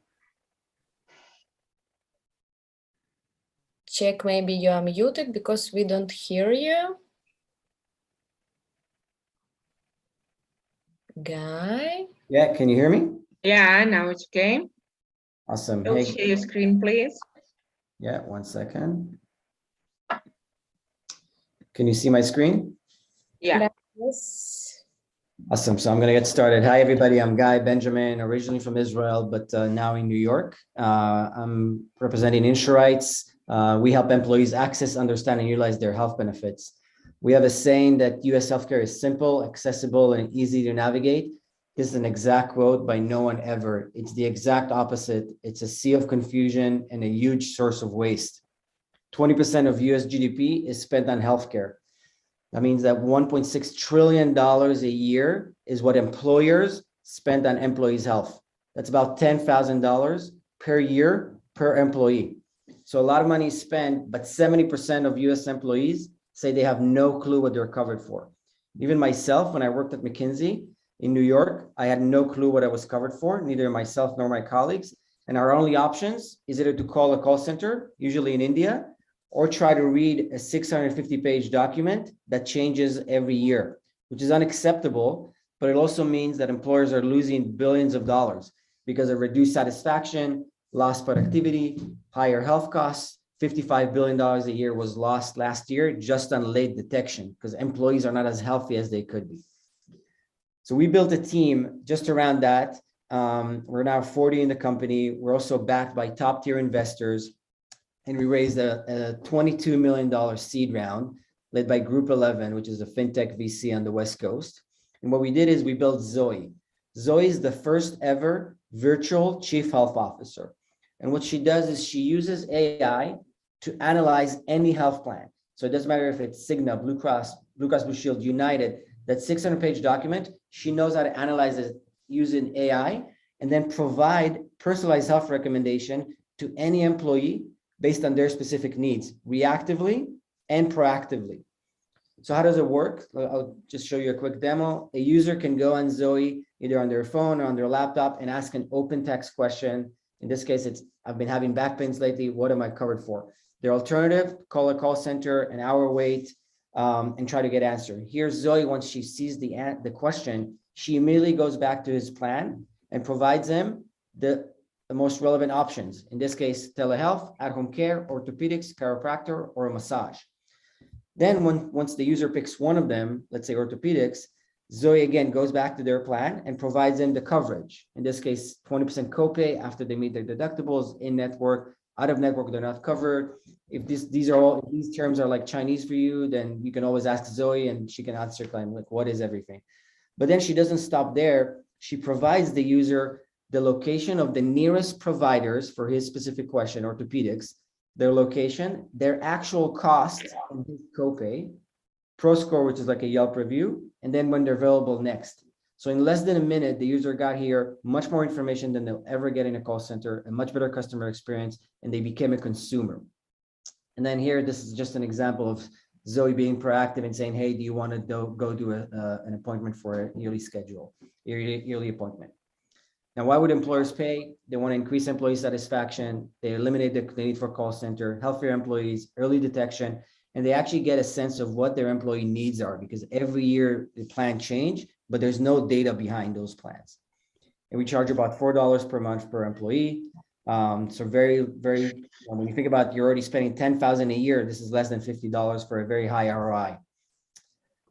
Check, maybe you are muted because we don't hear you. Guy? Yeah, can you hear me? Yeah, now it's okay. Awesome. Hey, share your screen, please. Yeah, 1 second. Can you see my screen? Yeah. Yes. Awesome. So I'm going to get started. Hi, everybody. I'm Guy Benjamin, originally from Israel, but now in New York. I'm representing Insurites. We help employees access, understand, and utilize their health benefits. We have a saying that U.S. healthcare is simple, accessible, and easy to navigate. This is an exact quote by no one ever. It's the exact opposite. It's a sea of confusion and a huge source of waste. 20% of U.S. GDP is spent on healthcare. That means that $1.6 trillion a year is what employers spend on employees' health. That's about $10,000 per year per employee. So a lot of money is spent, but 70% of US employees say they have no clue what they're covered for. Even myself, when I worked at McKinsey, In New York, I had no clue what I was covered for, neither myself nor my colleagues. And our only options is either to call a call center, usually in India, or try to read a 650-page document that changes every year, which is unacceptable, but it also means that employers are losing billions of dollars because of reduced satisfaction, lost productivity, higher health costs. $55 billion a year was lost last year just on late detection because employees are not as healthy as they could be. So we built a team just around that. We're now 40 in the company. We're also backed by top tier investors. And we raised a $22 million seed round led by Group 11, which is a fintech VC on the West Coast. And what we did is we built Zoe. Zoe is the first ever virtual chief health officer. And what she does is she uses AI to analyze any health plan. So it doesn't matter if it's Cigna, Blue Cross Blue Shield, United, that 600-page document, she knows how to analyze it using AI and then provide personalized health recommendation to any employee based on their specific needs, reactively and proactively. So how does it work? I'll just show you a quick demo. A user can go on Zoe, either on their phone or on their laptop, and ask an open text question. In this case, I've been having back pains lately. What am I covered for? Their alternative, call a call center, an hour wait, and try to get answer. Here's Zoe. Once she sees the question, she immediately goes back to his plan and provides him the most relevant options. In this case, telehealth, at-home care, orthopedics, chiropractor, or a massage. Then once the user picks one of them, let's say orthopedics, Zoe again goes back to their plan and provides them the coverage. In this case, 20% copay after they meet their deductibles, in network, out of network, they're not covered. If these terms are like Chinese for you, then you can always ask Zoe and she can answer claim like what is everything. But then she doesn't stop there. She provides the user the location of the nearest providers for his specific question, orthopedics, their location, their actual cost, and his copay, ProScore, which is like a Yelp review, and then when they're available next. So in less than a minute, the user got here much more information than they'll ever get in a call center, a much better customer experience, and they became a consumer. And then here, this is just an example of Zoe being proactive and saying, hey, do you want to go do an appointment for a yearly appointment? Now, why would employers pay? They want to increase employee satisfaction. They eliminate the need for call center, healthier employees, early detection, and they actually get a sense of what their employee needs are because every year the plan change, but there's no data behind those plans. And we charge about $4 per month per employee. So very, when you think about you're already spending $10,000 a year, this is less than $50 for a very high ROI.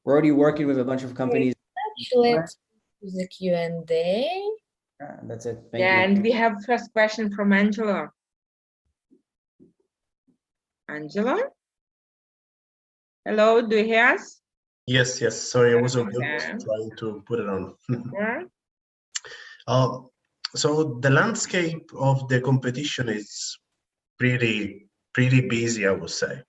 We're already working with a bunch of companies. Actually, to the Q&A. That's it. Thank you. And we have first question from Angela. Angela? Hello, do you hear us? Yes. Sorry, I was on mute trying to put it on. Yeah. So the landscape of the competition is pretty busy, I would say.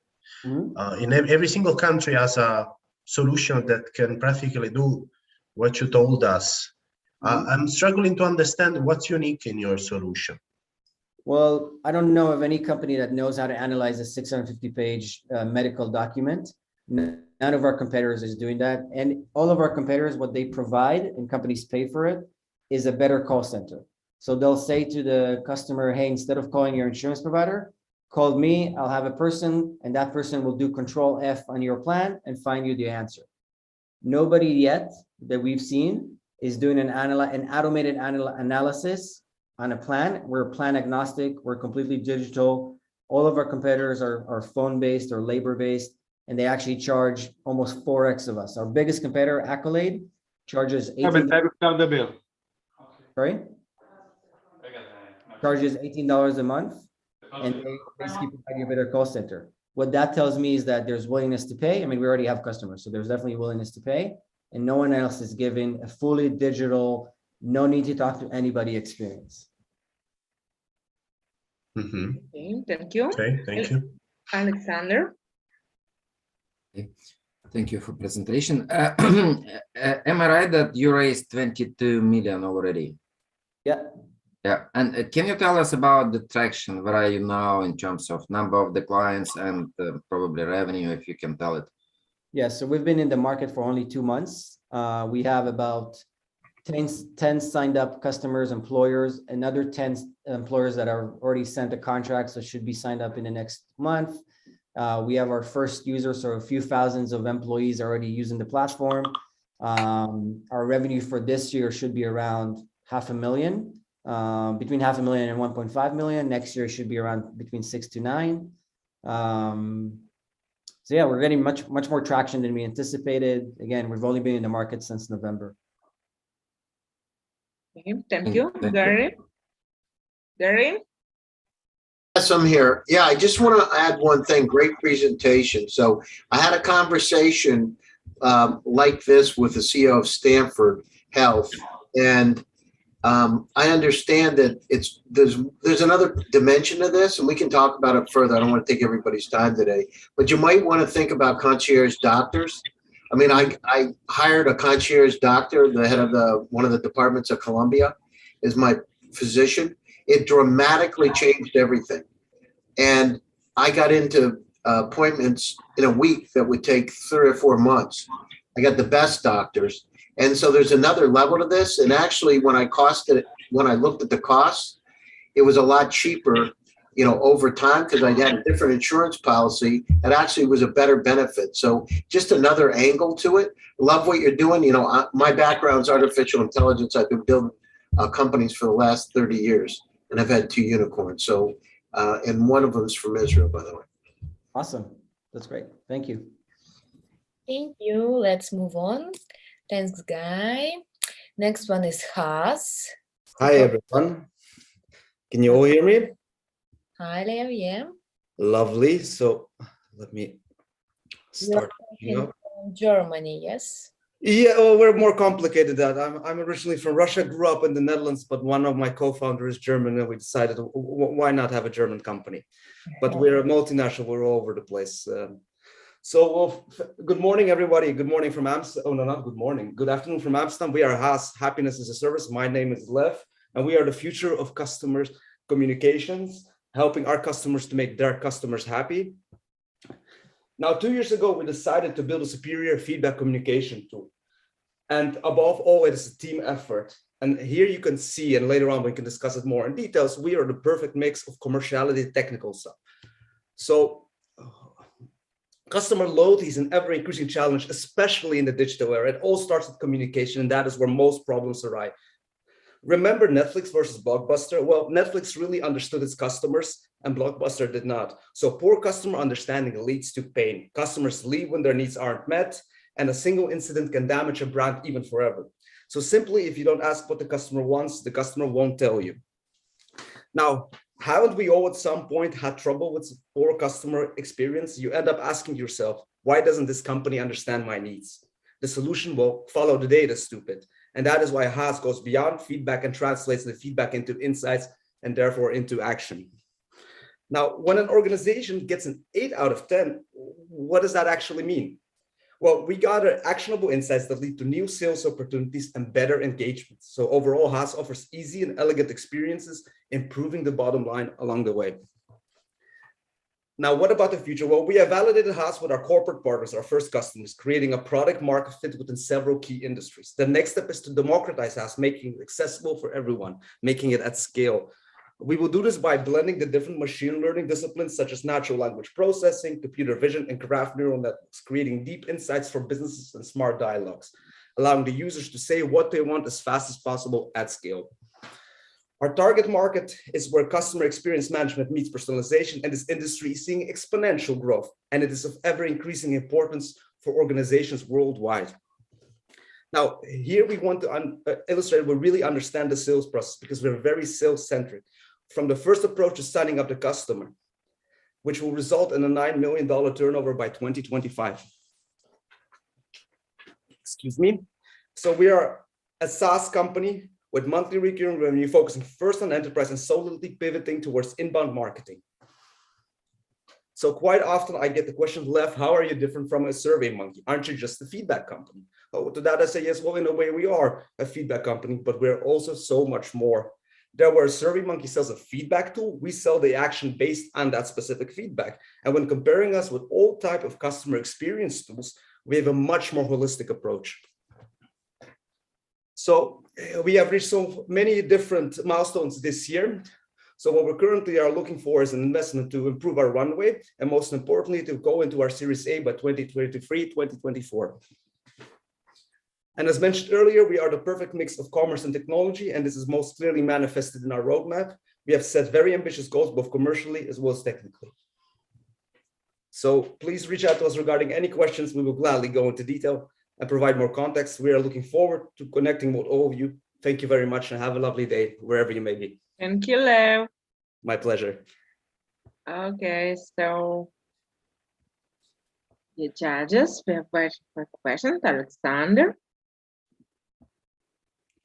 Mm-hmm. In every single country has a solution that can practically do what you told us. I'm struggling to understand what's unique in your solution. Well, I don't know of any company that knows how to analyze a 650-page medical document. None of our competitors is doing that. And all of our competitors, what they provide, and companies pay for it, is a better call center. So they'll say to the customer, hey, instead of calling your insurance provider, call me, I'll have a person, and that person will do Control F on your plan and find you the answer. Nobody yet that we've seen is doing an automated analysis on a plan. We're plan agnostic, we're completely digital. All of our competitors are phone-based or labor-based, and they actually charge almost 4x of us. Our biggest competitor, Accolade, charges $18. Sorry? Charges $18 a month, and they basically provide you a better call center. What that tells me is that there's willingness to pay. I mean, we already have customers, so there's definitely willingness to pay, and no one else is giving a fully digital, no need to talk to anybody experience. Mm-hmm. Okay, thank you. Okay, thank you. Alexander. Thank you for presentation. Am I right that you raised 22 million already? Yeah. Yeah, and can you tell us about the traction? Where are you now in terms of number of the clients and probably revenue, if you can tell it? Yeah, so we've been in the market for only 2 months. We have about 10 signed up customers, employers, another 10 employers that are already sent a contract, so should be signed up in the next month. We have our first users, so a few thousands of employees already using the platform. Our revenue for this year should be around $500,000, between $500,000 and 1.5 million. Next year should be around between 6 to 9. So yeah, we're getting much more traction than we anticipated. Again, we've only been in the market since November. Thank you, Gary. Gary? Yes, I'm here. Yeah, I just want to add one thing. Great presentation. So I had a conversation like this with the CEO of Stanford Health, and I understand that there's another dimension to this, and we can talk about it further. I don't want to take everybody's time today, but you might want to think about concierge doctors. I mean, I hired a concierge doctor, the head of one of the departments of Columbia, is my physician. It dramatically changed everything. And I got into appointments in a week that would take 3 or 4 months. I got the best doctors. And so there's another level to this. And actually, when I looked at the costs, it was a lot cheaper, over time, because I had a different insurance policy. It actually was a better benefit. So just another angle to it. Love what you're doing. My background's artificial intelligence. I've been building companies for the last 30 years, and I've had 2 unicorns. So, and one of them is from Israel, by the way. Awesome. That's great. Thank you. Thank you. Let's move on. Thanks, Guy. Next one is Haas. Hi, everyone. Can you all hear me? Hi, Leo. Yeah. Lovely. So let me start. From Germany, yes? Yeah, well, we're more complicated than that. I'm originally from Russia, grew up in the Netherlands, but one of my co-founders is German, and we decided, why not have a German company? But we're a multinational, we're all over the place. Good morning, everybody. Good morning from Amsterdam. Oh, no, not good morning. Good afternoon from Amsterdam. We are Haas, Happiness as a Service. My name is Lev, and we are the future of customers communications, helping our customers to make their customers happy. Now, 2 years ago, we decided to build a superior feedback communication tool. And above all, it is a team effort. And here you can see, and later on we can discuss it more in details, we are the perfect mix of commerciality and technical stuff. So customer loyalty is an ever-increasing challenge, especially in the digital era. It all starts with communication, and that is where most problems arise. Remember Netflix versus Blockbuster? Well, Netflix really understood its customers and Blockbuster did not. So poor customer understanding leads to pain. Customers leave when their needs aren't met, and a single incident can damage a brand even forever. So simply, if you don't ask what the customer wants, the customer won't tell you. Now, haven't we all at some point had trouble with poor customer experience? You end up asking yourself, why doesn't this company understand my needs? The solution will follow the data, stupid. And that is why Haas goes beyond feedback and translates the feedback into insights and therefore into action. Now, when an organization gets an 8 out of 10, what does that actually mean? Well, we gather actionable insights that lead to new sales opportunities and better engagement. So overall, Haas offers easy and elegant experiences, improving the bottom line along the way. Now, what about the future? Well, we have validated Haas with our corporate partners, our first customers, creating a product market fit within several key industries. The next step is to democratize Haas, making it accessible for everyone, making it at scale. We will do this by blending the different machine learning disciplines, such as natural language processing, computer vision, and graph neural networks, creating deep insights for businesses and smart dialogues, allowing the users to say what they want as fast as possible at scale. Our target market is where customer experience management meets personalization, and this industry is seeing exponential growth, and it is of ever-increasing importance for organizations worldwide. Now, here we want to illustrate we really understand the sales process because we're very sales-centric, from the first approach to signing up the customer, which will result in a $9 million turnover by 2025. Excuse me. So we are a SaaS company with monthly recurring revenue, focusing first on enterprise and solidly pivoting towards inbound marketing. So quite often I get the question left, how are you different from a survey monkey? Aren't you just a feedback company? Oh, to that I say, yes, well, in a way we are a feedback company, but we're also so much more. There where Survey Monkey sells a feedback tool, we sell the action based on that specific feedback. And when comparing us with all type of customer experience tools, we have a much more holistic approach. So we have reached so many different milestones this year. So what we currently are looking for is an investment to improve our runway, and most importantly, to go into our Series A by 2023, 2024. And as mentioned earlier, we are the perfect mix of commerce and technology, and this is most clearly manifested in our roadmap. We have set very ambitious goals, both commercially as well as technically. So please reach out to us regarding any questions. We will gladly go into detail and provide more context. We are looking forward to connecting with all of you. Thank you very much and have a lovely day, wherever you may be. Thank you, Leo. My pleasure. Okay, so the judges, we have questions. Alexander.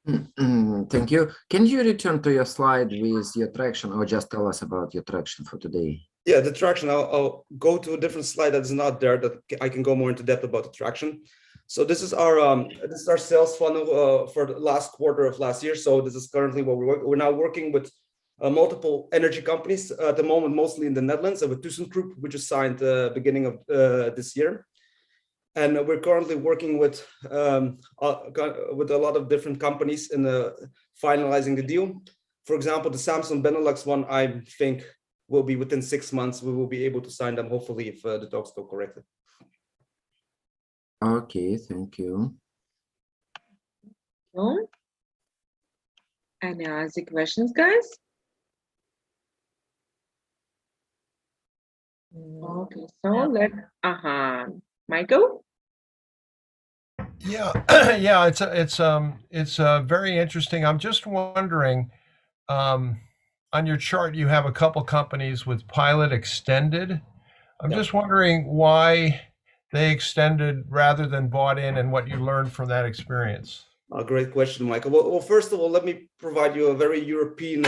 Thank you. Can you return to your slide with your traction, or just tell us about your traction for today? Yeah, the traction, I'll go to a different slide that is not there, that I can go more into depth about the traction. So this is our sales funnel for the last quarter of last year. So this is currently what we're now working with multiple energy companies at the moment, mostly in the Netherlands, with ThyssenKrupp, which is signed beginning of this year. And we're currently working with a lot of different companies in finalizing the deal. For example, the Samsung Benelux one, I think, will be within 6 months. We will be able to sign them, hopefully, if the talks go correctly. Okay, thank you. Any other questions, guys? Okay, so Michael. Yeah, yeah, it's very interesting. I'm just wondering, on your chart, you have a couple companies with pilot extended. I'm just wondering why they extended rather than bought in, and what you learned from that experience. A great question, Michael. Well, first of all, let me provide you a very European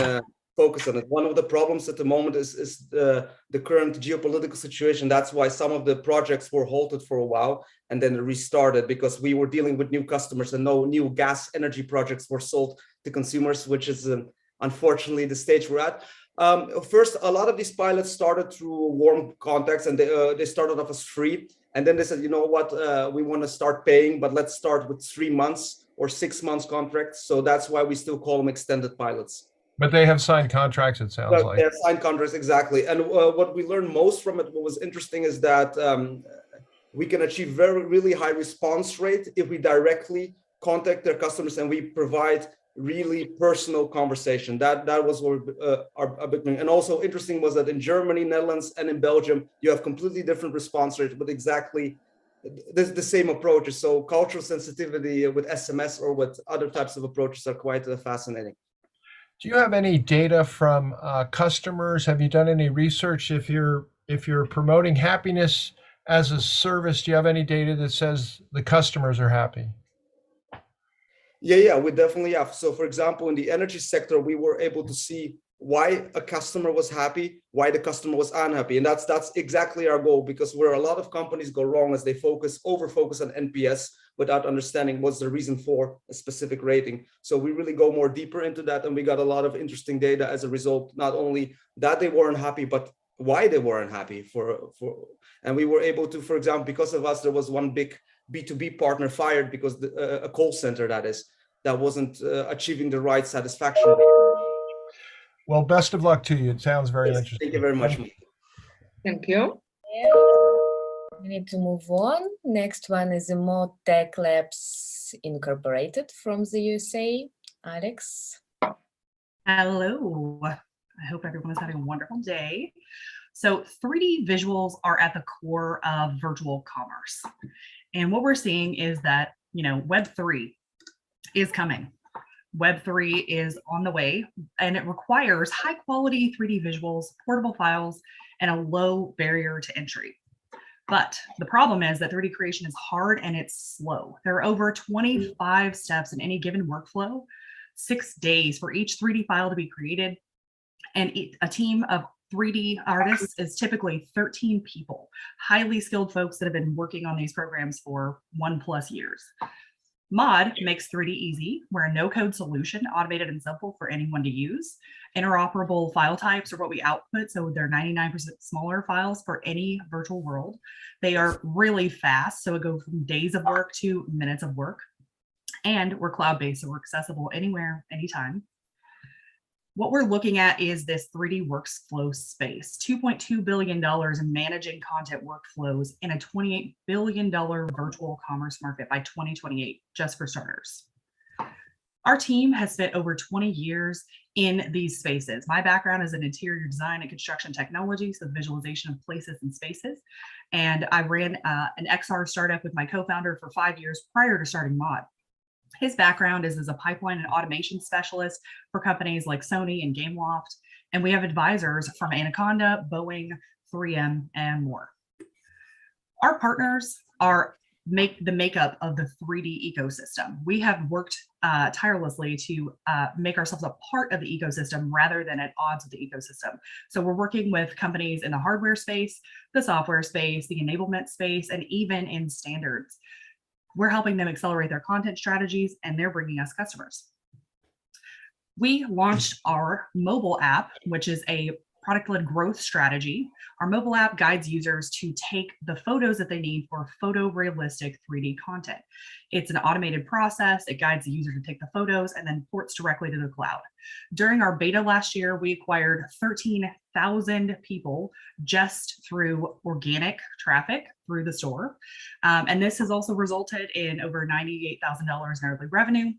focus on it. One of the problems at the moment is the current geopolitical situation. That's why some of the projects were halted for a while and then restarted, because we were dealing with new customers and no new gas energy projects were sold to consumers, which is unfortunately the stage we're at. First, a lot of these pilots started through warm contacts, and they started off as free. And then they said, you know what, we want to start paying, but let's start with 3 months or 6 months contracts. So that's why we still call them extended pilots. But they have signed contracts, it sounds like. They have signed contracts, exactly. And what we learned most from it, what was interesting, is that we can achieve really high response rate if we directly contact their customers and we provide really personal conversation. That was our big thing. And also interesting was that in Germany, Netherlands, and in Belgium, you have completely different response rates, but exactly the same approaches. So cultural sensitivity with SMS or with other types of approaches are quite fascinating. Do you have any data from customers? Have you done any research? If you're promoting happiness as a service, do you have any data that says the customers are happy? Yeah, we definitely have. So for example, in the energy sector, we were able to see why a customer was happy, why the customer was unhappy. And that's exactly our goal, because where a lot of companies go wrong is they over-focus on NPS without understanding what's the reason for a specific rating. So we really go more deeper into that, and we got a lot of interesting data as a result, not only that they weren't happy, but why they weren't happy and we were able to, for example, because of us, there was one big B2B partner fired because a call center that wasn't achieving the right satisfaction rate. Well, best of luck to you. It sounds very interesting. Thank you very much. Thank you. We need to move on. Next one is Mod Tech Labs Incorporated from the USA. Alex. Hello. I hope everyone is having a wonderful day. So 3D visuals are at the core of virtual commerce. And what we're seeing is that, Web3 is coming. Web3 is on the way, and it requires high quality 3D visuals, portable files, and a low barrier to entry. But the problem is that 3D creation is hard and it's slow. There are over 25 steps in any given workflow, 6 days for each 3D file to be created. And a team of 3D artists is typically 13 people, highly skilled folks that have been working on these programs for 1+ years. Mod makes 3D easy. We're a no-code solution, automated and simple for anyone to use. Interoperable file types are what we output, so they're 99% smaller files for any virtual world. They are really fast, so it goes from days of work to minutes of work. And we're cloud-based, so we're accessible anywhere, anytime. What we're looking at is this 3D workflow space, $2.2 billion in managing content workflows in a $28 billion virtual commerce market by 2028, just for starters. Our team has spent over 20 years in these spaces. My background is in interior design and construction technology, so visualization of places and spaces. And I ran an XR startup with my co-founder for 5 years prior to starting Mod. His background is as a pipeline and automation specialist for companies like Sony and Gameloft. And we have advisors from Anaconda, Boeing, 3M, and more. Our partners are the makeup of the 3D ecosystem. We have worked tirelessly to make ourselves a part of the ecosystem rather than at odds with the ecosystem. So we're working with companies in the hardware space, the software space, the enablement space, and even in standards. We're helping them accelerate their content strategies, and they're bringing us customers. We launched our mobile app, which is a product-led growth strategy. Our mobile app guides users to take the photos that they need for photorealistic 3D content. It's an automated process. It guides the user to take the photos and then ports directly to the cloud. During our beta last year, we acquired 13,000 people just through organic traffic through the store. And this has also resulted in over $98,000 in early revenue.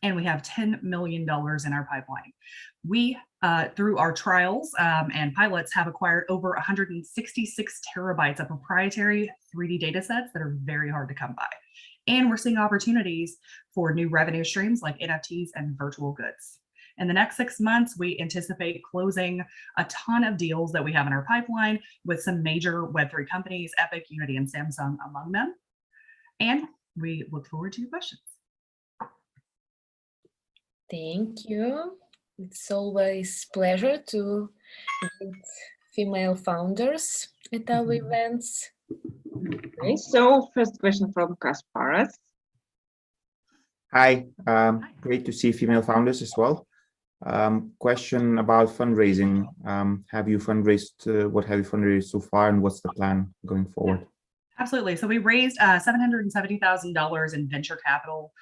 And we have $10 million in our pipeline. We, through our trials and pilots, have acquired over 166 terabytes of proprietary 3D data sets that are very hard to come by. And we're seeing opportunities for new revenue streams like NFTs and virtual goods. In the next 6 months, we anticipate closing a ton of deals that we have in our pipeline with some major Web3 companies, Epic, Unity, and Samsung among them. And we look forward to your questions. Thank you. It's always a pleasure to meet female founders at our events. Okay, so first question from Kasparas. Hi, great to see female founders as well. Question about fundraising. Have you fundraised, what have you fundraised so far, and what's the plan going forward? Absolutely. So we raised $770,000 in venture capital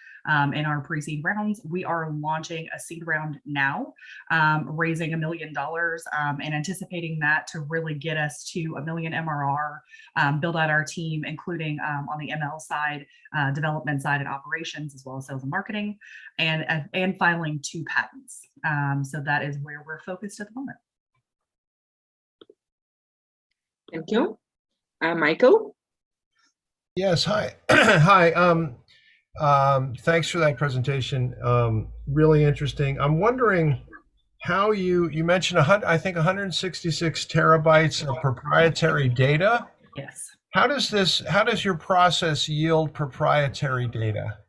in our pre-seed rounds. We are launching a seed round now, raising $1 million and anticipating that to really get us to $1 million MRR, build out our team, including on the ML side, development side, and operations, as well as sales and marketing, and filing 2 patents. So that is where we're focused at the moment. Thank you. Michael? Yes, hi. Hi. Thanks for that presentation. Really interesting. I'm wondering how you mentioned, I think, 166 terabytes of proprietary data. Yes. How does your process yield proprietary data?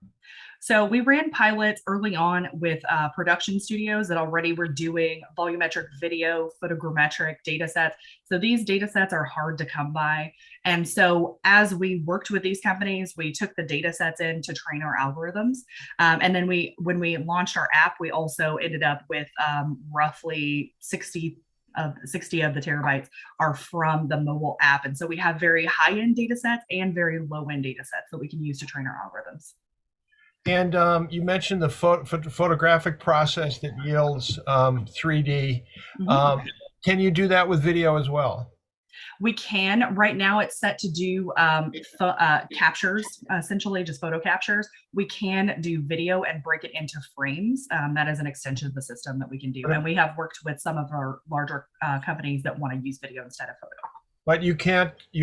So we ran pilots early on with production studios that already were doing volumetric video, photogrammetric data sets. So these data sets are hard to come by. And so as we worked with these companies, we took the data sets in to train our algorithms. And then when we launched our app, we also ended up with roughly 60 of the terabytes are from the mobile app. And so we have very high-end data sets and very low-end data sets that we can use to train our algorithms. And you mentioned the photographic process that yields 3D. Can you do that with video as well? We can. Right now it's set to do captures, essentially just photo captures. We can do video and break it into frames. That is an extension of the system that we can do. And we have worked with some of our larger companies that want to use video instead of photo. But you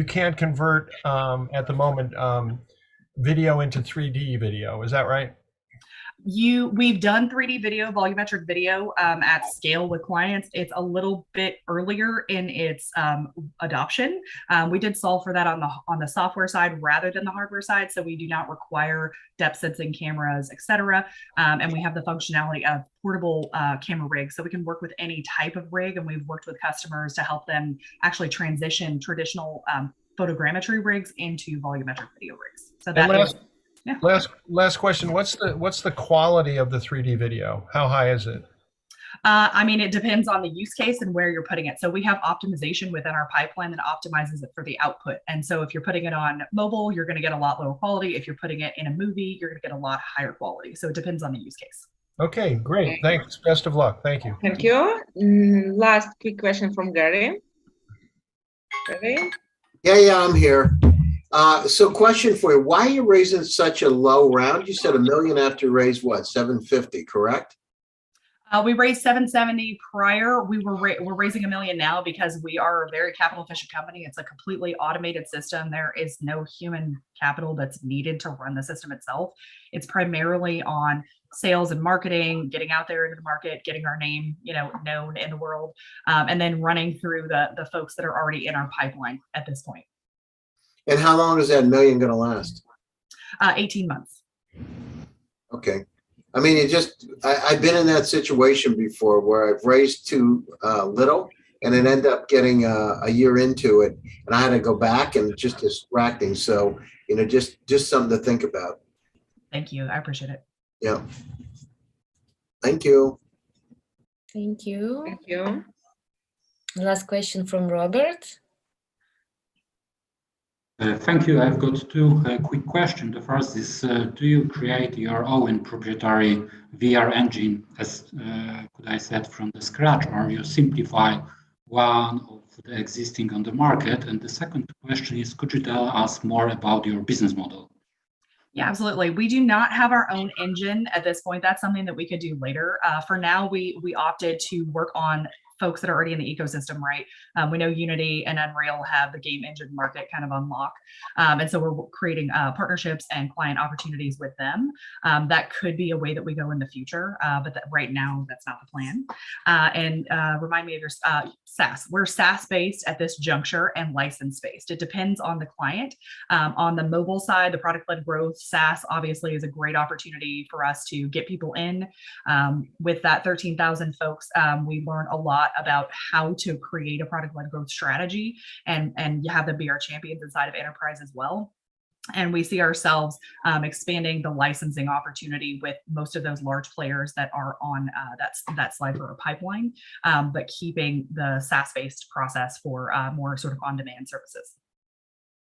can't convert at the moment video into 3D video, is that right? We've done 3D video, volumetric video at scale with clients. It's a little bit earlier in its adoption. We did solve for that on the software side rather than the hardware side, so we do not require depth sensing cameras, etc. And we have the functionality of portable camera rigs, so we can work with any type of rig. And we've worked with customers to help them actually transition traditional photogrammetry rigs into volumetric video rigs. So that last question, what's the quality of the 3D video? How high is it? I mean, it depends on the use case and where you're putting it. So we have optimization within our pipeline that optimizes it for the output. And so if you're putting it on mobile, you're going to get a lot lower quality. If you're putting it in a movie, you're going to get a lot higher quality. So it depends on the use case. Okay, great. Thanks. Best of luck. Thank you. Thank you. Last quick question from Gary. Gary? Yeah, I'm here. So question for you, why are you raising such a low round? You said $1 million after you raised what, 750, correct? We raised 770 prior. We're raising $1 million now because we are a very capital efficient company. It's a completely automated system. There is no human capital that's needed to run the system itself. It's primarily on sales and marketing, getting out there into the market, getting our name, known in the world, and then running through the folks that are already in our pipeline at this point. And how long is that $1 million going to last? 18 months. Okay. I mean, I've been in that situation before where I've raised too little and then end up getting a year into it and I had to go back and just distracting. So, just something to think about. Thank you. I appreciate it. Yeah. Thank you. Thank you. Thank you. Last question from Robert. Thank you. I've got two quick questions. The first is, do you create your own proprietary VR engine, as could I said, from the scratch, or you simplify one of the existing on the market? And the second question is, could you tell us more about your business model? Yeah, absolutely. We do not have our own engine at this point. That's something that we could do later. For now, we opted to work on folks that are already in the ecosystem, right? We know Unity and Unreal have the game engine market kind of unlock. And so we're creating partnerships and client opportunities with them. That could be a way that we go in the future, but right now that's not the plan. And remind me of your SaaS. We're SaaS-based at this juncture and license-based. It depends on the client. On the mobile side, the product-led growth, SaaS obviously is a great opportunity for us to get people in. With that 13,000 folks, we learn a lot about how to create a product-led growth strategy, and you have them be our champions inside of enterprise as well. And we see ourselves expanding the licensing opportunity with most of those large players that are on that slide for a pipeline, but keeping the SaaS-based process for more sort of on-demand services.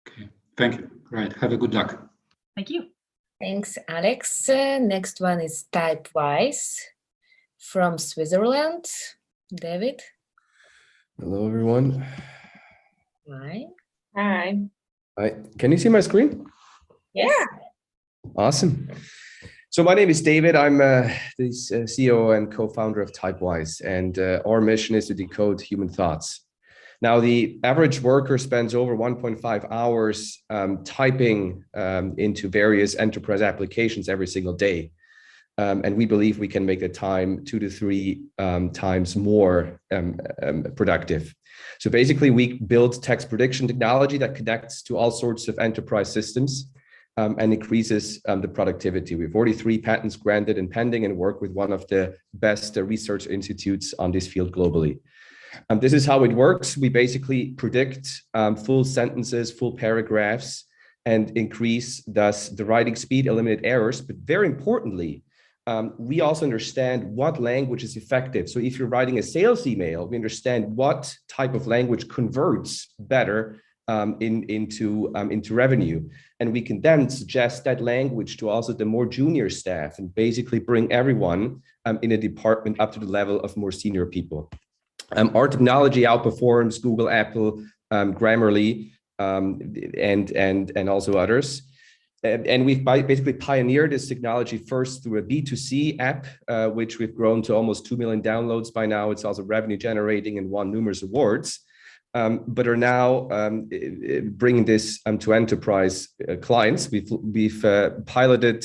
Okay, thank you. Right, have a good luck. Thank you. Thanks, Alex. Next one is Typewise from Switzerland. David. Hello, everyone. Hi. Hi. Hi. Can you see my screen? Yeah. Awesome. So my name is David. I'm the CEO and co-founder of Typewise, and our mission is to decode human thoughts. Now, the average worker spends over 1.5 hours typing into various enterprise applications every single day. And we believe we can make the time 2 to 3 times more productive. So basically, we build text prediction technology that connects to all sorts of enterprise systems and increases the productivity. We have 43 patents granted and pending and work with one of the best research institutes on this field globally. This is how it works. We basically predict full sentences, full paragraphs, and increase thus the writing speed, eliminate errors, but very importantly, we also understand what language is effective. So if you're writing a sales email, we understand what type of language converts better into revenue. And we can then suggest that language to also the more junior staff and basically bring everyone in a department up to the level of more senior people. Our technology outperforms Google, Apple, Grammarly, and also others. And we've basically pioneered this technology first through a B2C app, which we've grown to almost 2 million downloads by now. It's also revenue generating and won numerous awards, but are now bringing this to enterprise clients. We've piloted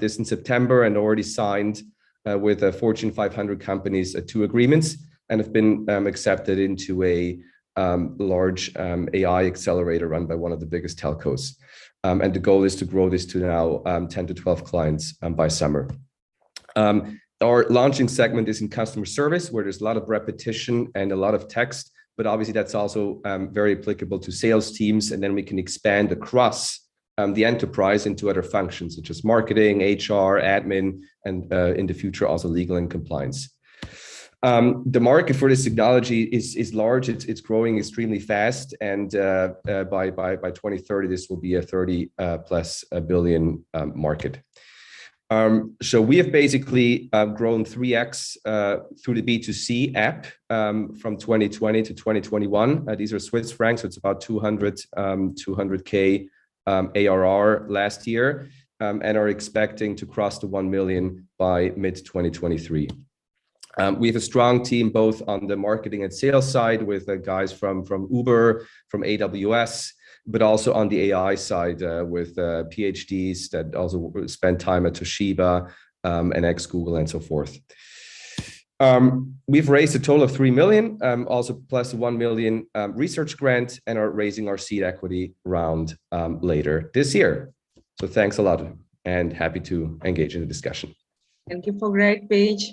this in September and already signed with Fortune 500 companies 2 agreements and have been accepted into a large AI accelerator run by one of the biggest telcos. And the goal is to grow this to now 10 to 12 clients by summer. Our launching segment is in customer service, where there's a lot of repetition and a lot of text, but obviously that's also very applicable to sales teams. And then we can expand across the enterprise into other functions such as marketing, HR, admin, and in the future also legal and compliance. The market for this technology is large. It's growing extremely fast, and by 2030, this will be a 30 plus billion market. So we have basically grown 3x through the B2C app from 2020 to 2021. These are Swiss francs, so it's about 200K ARR last year, and are expecting to cross the 1 million by mid-2023. We have a strong team both on the marketing and sales side with guys from Uber, from AWS, but also on the AI side with PhDs that also spend time at Toshiba and ex-Google and so forth. We've raised a total of 3 million, also plus 1 million research grant, and are raising our seed equity round later this year. So thanks a lot, and happy to engage in the discussion. Thank you for great page.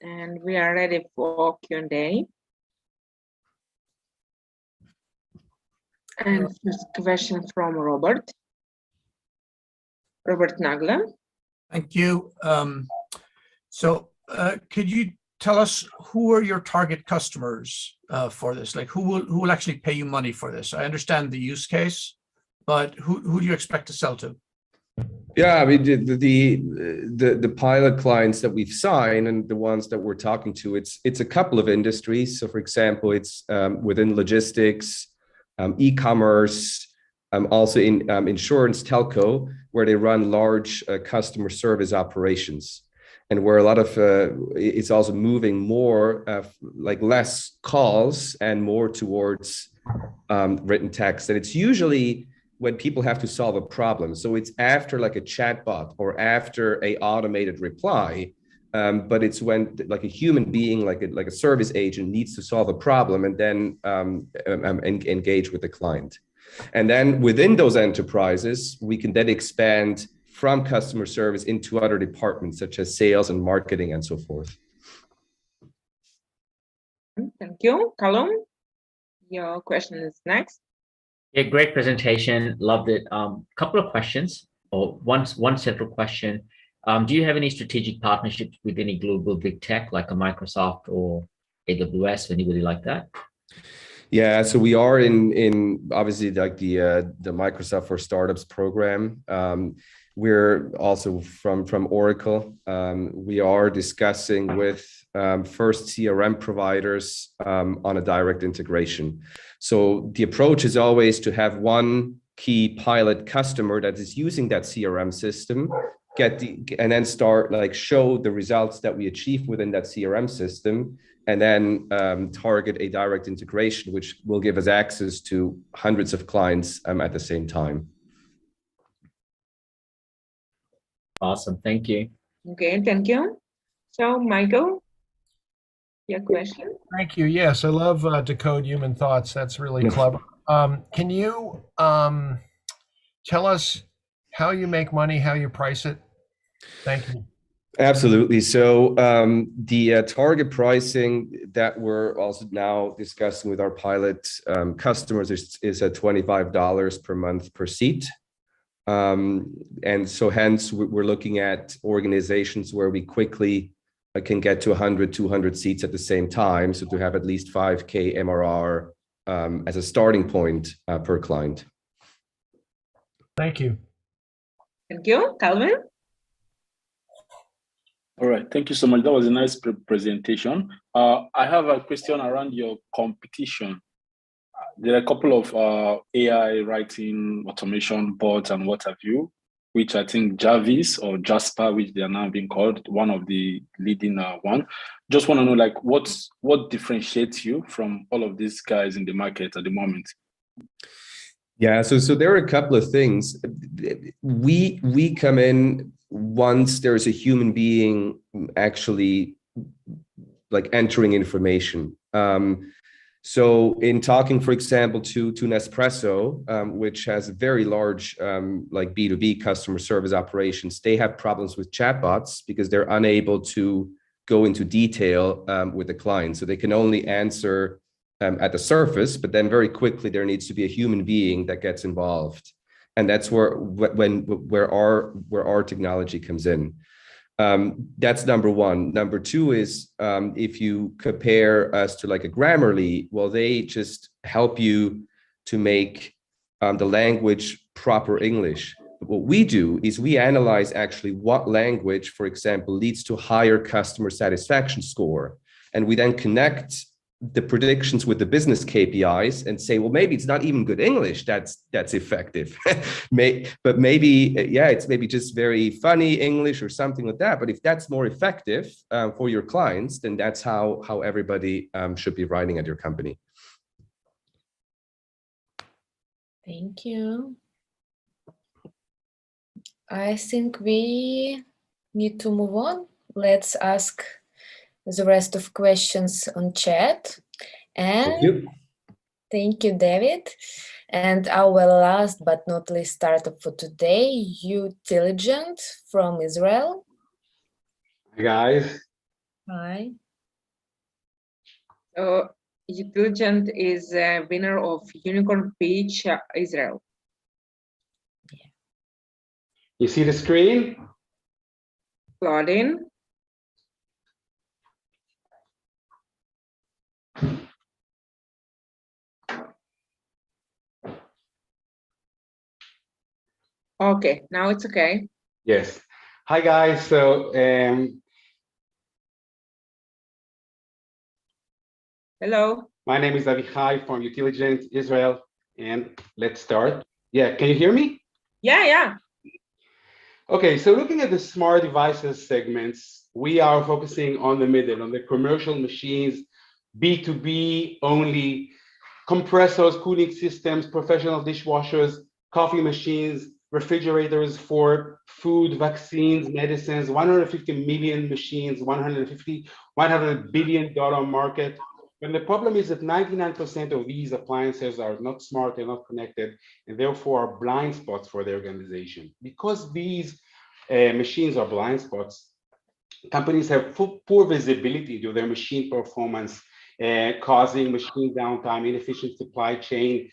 And we are ready for Q&A. And first question from Robert Nagler. Thank you. Could you tell us who are your target customers for this? Like who will actually pay you money for this? I understand the use case, but who do you expect to sell to? Yeah, I mean, the pilot clients that we've signed and the ones that we're talking to, it's a couple of industries. So for example, it's within logistics, e-commerce, also in insurance, telco, where they run large customer service operations, and where a lot of it's also moving more like less calls and more towards written text. And it's usually when people have to solve a problem. So it's after like a chatbot or after a automated reply, but it's when like a human being, like a service agent needs to solve a problem and then engage with the client. And then within those enterprises, we can then expand from customer service into other departments such as sales and marketing and so forth. Thank you. Callum, your question is next. Yeah, great presentation. Loved it. Couple of questions, or one central question. Do you have any strategic partnerships with any global big tech like a Microsoft or AWS, anybody like that? Yeah, so we are in obviously like the Microsoft for Startups program. We're also from Oracle. We are discussing with first CRM providers on a direct integration. So the approach is always to have one key pilot customer that is using that CRM system, and then start like show the results that we achieve within that CRM system, and then target a direct integration, which will give us access to hundreds of clients at the same time. Awesome, thank you. Okay, thank you. So Michael, your question. Thank you. Yes, I love Decode Human Thoughts. That's really clever. Can you tell us how you make money, how you price it? Thank you. Absolutely. So the target pricing that we're also now discussing with our pilot customers is at $25 per month per seat. And so hence we're looking at organizations where we quickly can get to 100, 200 seats at the same time. So to have at least 5K MRR as a starting point per client. Thank you. Thank you. Calvin? All right, thank you so much. That was a nice presentation. I have a question around your competition. There are a couple of AI writing automation bots and what have you, which I think Jarvis or Jasper, which they are now being called, one of the leading one. Just want to know, like, what differentiates you from all of these guys in the market at the moment? Yeah, so there are a couple of things. We come in once there's a human being actually like entering information. So in talking, for example, to Nespresso, which has very large like B2B customer service operations, they have problems with chatbots because they're unable to go into detail with the client. So they can only answer at the surface, but then very quickly there needs to be a human being that gets involved. And that's where our technology comes in. That's number one. Number two is if you compare us to like a Grammarly, well, they just help you to make the language proper English. What we do is we analyze actually what language, for example, leads to higher customer satisfaction score. And we then connect the predictions with the business KPIs and say, well, maybe it's not even good English that's effective. But maybe, yeah, it's maybe just very funny English or something like that. But if that's more effective for your clients, then that's how everybody should be writing at your company. Thank you. I think we need to move on. Let's ask the rest of questions on chat. And thank you, David. And our last but not least startup for today, Untitled from Israel. Hi, guys. Hi. So Untitled is a winner of Unicorn Pitch Israel. You see the screen? Claudine. Okay, now it's okay. Yes. Hi, guys. So, hello. My name is Avichai from Untitled Israel, and let's start. Yeah, can you hear me? Yeah. Okay, so looking at the smart devices segments, we are focusing on the middle, on the commercial machines, B2B only, compressors, cooling systems, professional dishwashers, coffee machines, refrigerators for food, vaccines, medicines, 150 million machines, $100 billion market. And the problem is that 99% of these appliances are not smart, they're not connected, and therefore are blind spots for the organization. Because these machines are blind spots, companies have poor visibility to their machine performance, causing machine downtime, inefficient supply chain,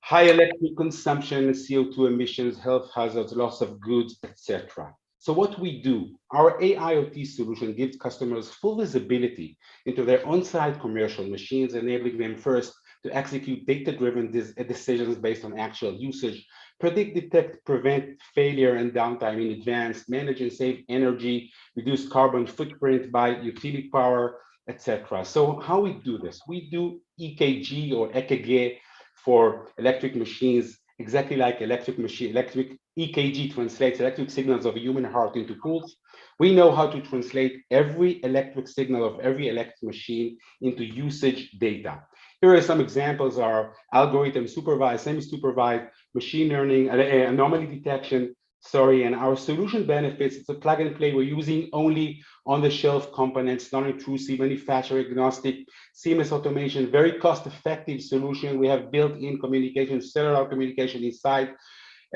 high electric consumption, CO2 emissions, health hazards, loss of goods, etc. So what we do, our AIoT solution gives customers full visibility into their on-site commercial machines, enabling them first to execute data-driven decisions based on actual usage, predict, detect, prevent failure and downtime in advance, manage and save energy, reduce carbon footprint by utility power, etc. So how we do this? We do EKG or EKG for electric machines, exactly like electric EKG translates electric signals of a human heart into pulse. We know how to translate every electric signal of every electric machine into usage data. Here are some examples: are algorithm supervised, semi-supervised, machine learning, anomaly detection, and our solution benefits, it's a plug and play. We're using only on-the-shelf components, non-intrusive, manufacturer agnostic, seamless automation, very cost-effective solution. We have built-in communication, cellular communication inside,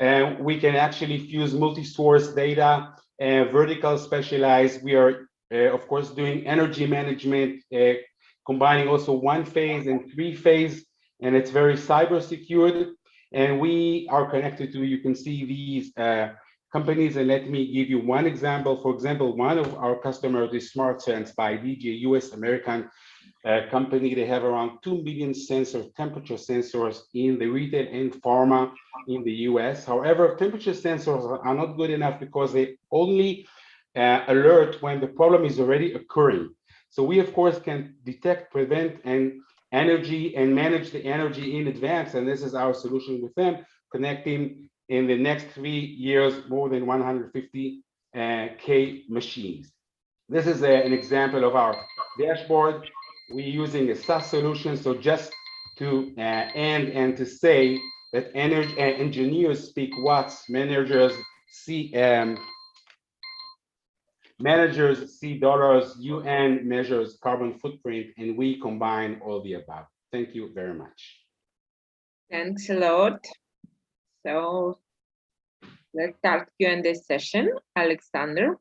and we can actually fuse multi-source data, vertical specialized. We are, of course, doing energy management, combining also one-phase and three-phase, and it's very cyber secured. And we are connected to, you can see these companies, and let me give you one example. For example, one of our customers is SmartSense by DG, US American company. They have around 2 million temperature sensors in the retail and pharma in the US. However, temperature sensors are not good enough because they only alert when the problem is already occurring. So we, of course, can detect, prevent, and energy and manage the energy in advance. And this is our solution with them, connecting in the next 3 years more than 150K machines. This is an example of our dashboard. We're using a SaaS solution. So just to end and to say that engineers speak watts, managers see dollars, UN measures carbon footprint, and we combine all the above. Thank you very much. Thanks a lot. So let's start Q&A session. Alexander.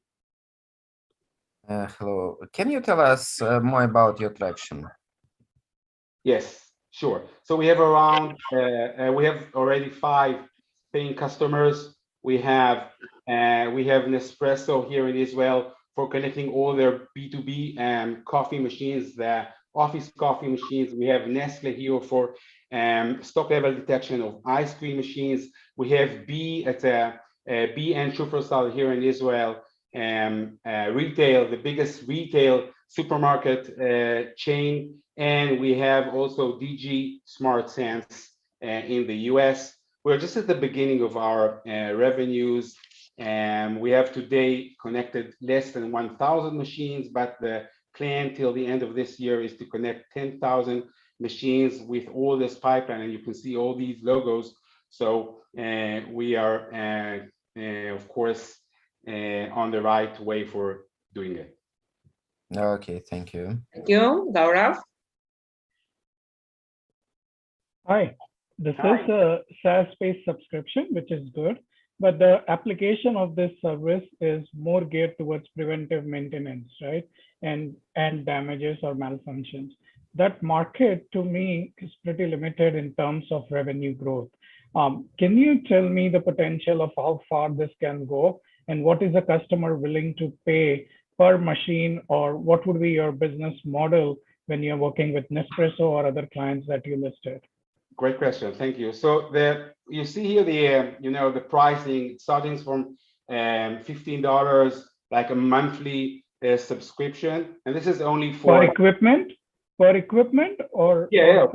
Hello. Can you tell us more about your traction? Yes, sure. So we have around, we have already 5 paying customers. We have Nespresso here in Israel. for connecting all their B2B coffee machines, the office coffee machines. We have Nestle here for stock level detection of ice cream machines. We have B at B and Shufersal here in Israel. Retail, the biggest retail supermarket chain. And we have also DG Smart Sense in the US. We're just at the beginning of our revenues. We have today connected less than 1,000 machines, but the plan till the end of this year is to connect 10,000 machines with all this pipeline, and you can see all these logos. So we are, of course, on the right way for doing it. Okay, thank you. Thank you, Gaurav. Hi, this Hi. is a SaaS-based subscription, which is good, but the application of this service is more geared towards preventive maintenance, right? And damages or malfunctions. That market to me is pretty limited in terms of revenue growth. Can you tell me the potential of how far this can go, and what is the customer willing to pay per machine, or what would be your business model when you're working with Nespresso or other clients that you listed? Great question, thank you. So you see here the pricing starting from $15, like a monthly subscription, and this is only for equipment. For equipment, or of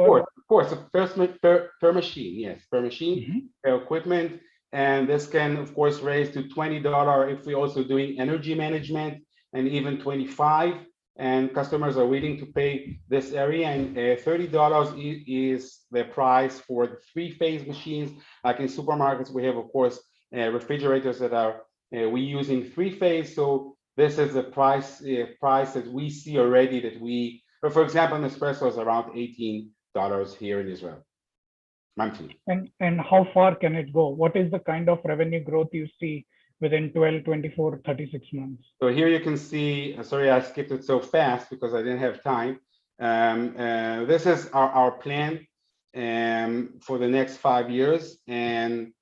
course, per machine, yes, per machine, per equipment, and this can of course raise to $20 if we're also doing energy management, and even $25. And customers are willing to pay this area, and $30 is the price for the three-phase machines. Like in supermarkets, we have, of course, refrigerators that are we using three-phase. So this is the price that we see already that we, for example, Nespresso is around $18 here in Israel, monthly. And how far can it go? What is the kind of revenue growth you see within 12, 24, 36 months? So here you can see, sorry, I skipped it so fast because I didn't have time. This is our plan for the next 5 years. And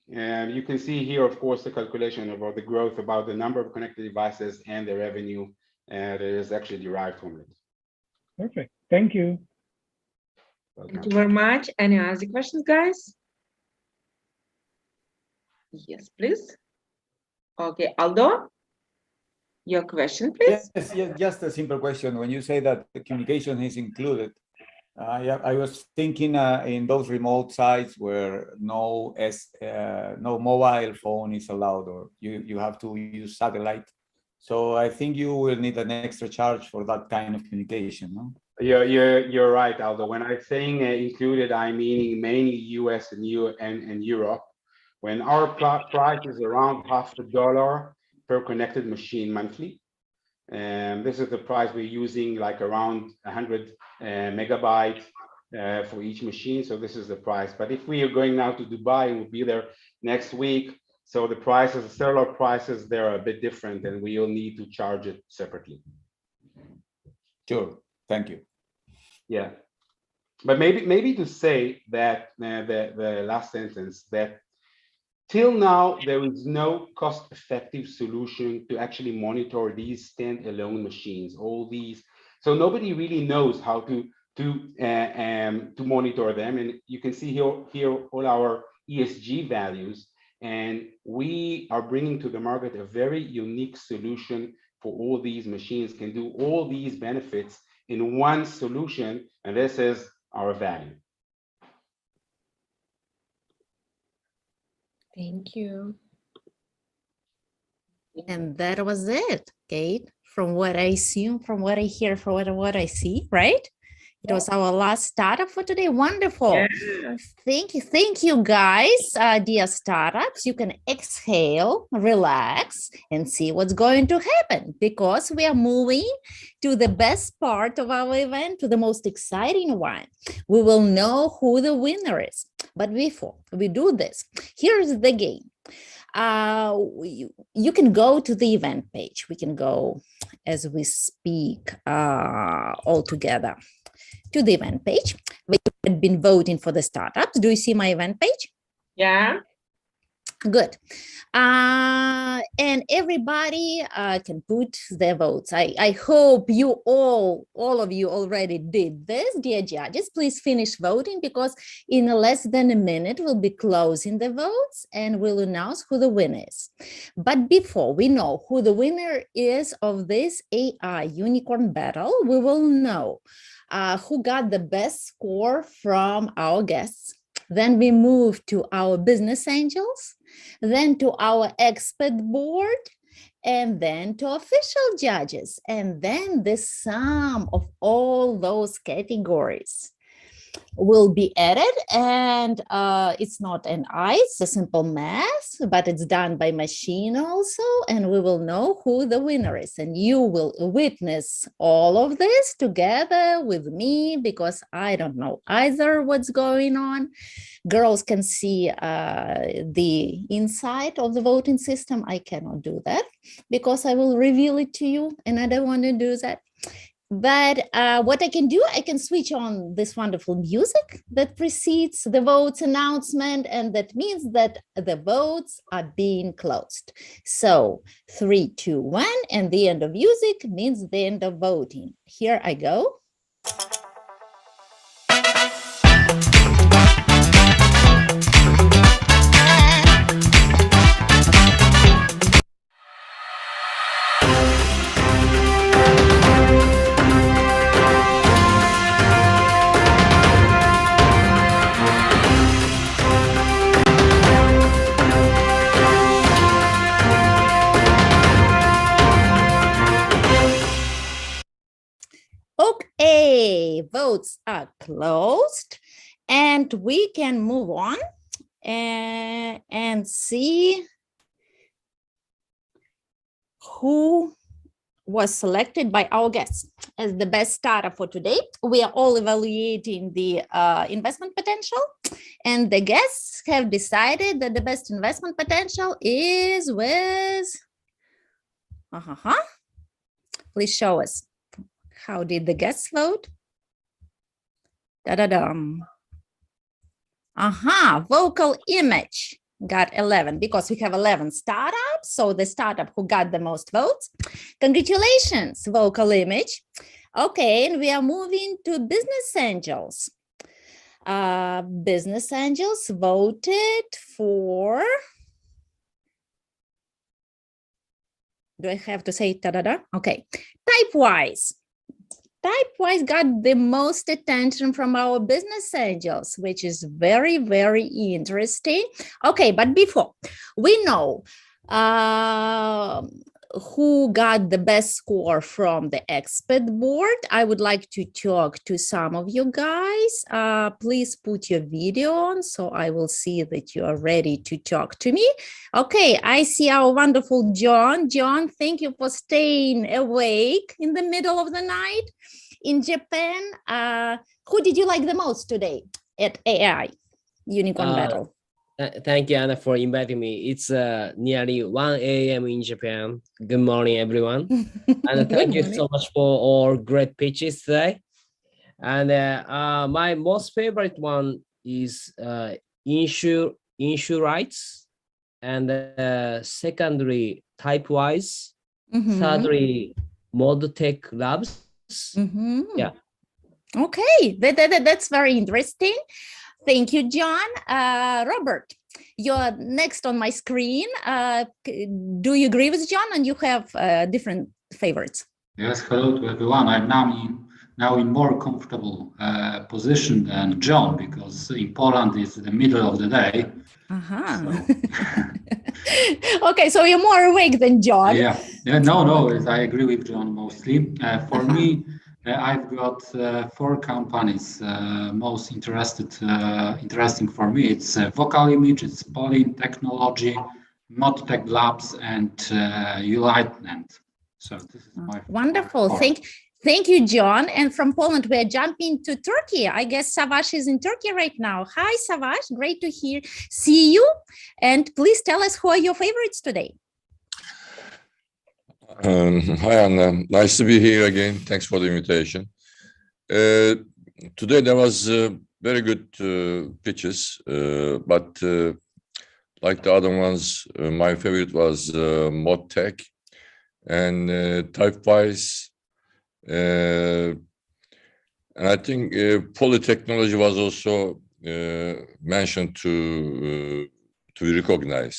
you can see here, of course, the calculation about the growth, about the number of connected devices and the revenue that is actually derived from it. Perfect. Thank you. Welcome. Thank you very much. Any other questions, guys? Yes, please. Okay, Aldo, your question, please. Yes, just a simple question. When you say that the communication is included, I was thinking in those remote sites where no mobile phone is allowed, or you have to use satellite. So I think you will need an extra charge for that kind of communication, no? You're right, Aldo. When I'm saying included, I mean mainly US and Europe. When our price is around $50 per connected machine monthly, and this is the price we're using, like around 100 megabytes for each machine. So this is the price. But if we are going now to Dubai, and we'll be there next week, so the prices, the cellular prices, they're a bit different, and we'll need to charge it separately. Sure, thank you. Yeah, but maybe to say that the last sentence, that till now, there is no cost-effective solution to actually monitor these standalone machines, all these. So nobody really knows how to monitor them. And you can see here all our ESG values. And we are bringing to the market a very unique solution for all these machines, can do all these benefits in one solution. And this is our value. Thank you. And that was it, Kate. From what I see, from what I hear, from what I see, right? It was our last startup for today. Wonderful. Yes. Thank you, guys. Dear startups, you can exhale, relax, and see what's going to happen, because we are moving to the best part of our event, to the most exciting one. We will know who the winner is. But before we do this, here's the game. You can go to the event page. We can go as we speak all together to the event page. We have been voting for the startups. Do you see my event page? Yeah. Good. And everybody can put their votes. I hope you all of you already did this. Dear judges, please finish voting because in less than a minute we'll be closing the votes and we'll announce who the winner is. But before we know who the winner is of this AI unicorn battle, we will know who got the best score from our guests. Then we move to our business angels, then to our expert board, and then to official judges, and then the sum of all those categories will be added. And it's not an eye, it's a simple math, but it's done by machine also, and we will know who the winner is. And you will witness all of this together with me because I don't know either what's going on. Girls can see the inside of the voting system. I cannot do that because I will reveal it to you, and I don't want to do that. But what I can do, I can switch on this wonderful music that precedes the votes announcement, and that means that the votes are being closed. So 3, 2, 1, and the end of music means the end of voting. Here I go. Okay, votes are closed, and we can move on and see who was selected by our guests as the best startup for today. We are all evaluating the investment potential, and the guests have decided that the best investment potential is with, please show us. How did the guests vote? Vocal Image got 11 because we have 11 startups. So the startup who got the most votes. Congratulations, Vocal Image. Okay, and we are moving to Business Angels. Business Angels voted for, do I have to say Okay, Typewise. Typewise got the most attention from our business angels, which is very, very interesting. Okay, but before we know who got the best score from the expert board, I would like to talk to some of you guys. Please put your video on so I will see that you are ready to talk to me. Okay, I see our wonderful John. John, thank you for staying awake in the middle of the night in Japan. Who did you like the most today at AI Unicorn Battle? Thank you, Anna, for inviting me. It's nearly 1 a.m. in Japan. Good morning, everyone. And thank you so much for all great pitches today. And my most favorite one is Insurrights, and secondary Typewise, thirdly Modtech Labs. Yeah. Okay, that's very interesting. Thank you, John. Robert, you're next on my screen. Do you agree with John, and you have different favorites? Yes, hello to everyone. I'm now in more comfortable position than John, because in Poland it's the middle of the day. Okay, so you're more awake than John. Yeah, no, I agree with John mostly. For me, I've got 4 companies most interesting for me. It's Vocal Image, it's Polin Technology, Modtech Labs, and United. So this is my wonderful. Thank you, John. And from Poland, we're jumping to Turkey. I guess Savaş is in Turkey right now. Hi, Savaş. Great to see you. And please tell us who are your favorites today. Hi, Anna. Nice to be here again. Thanks for the invitation. Today there was very good pitches, but like the other ones. My favorite was ModTech and Typewise. And I think polytechnology was also mentioned to recognize.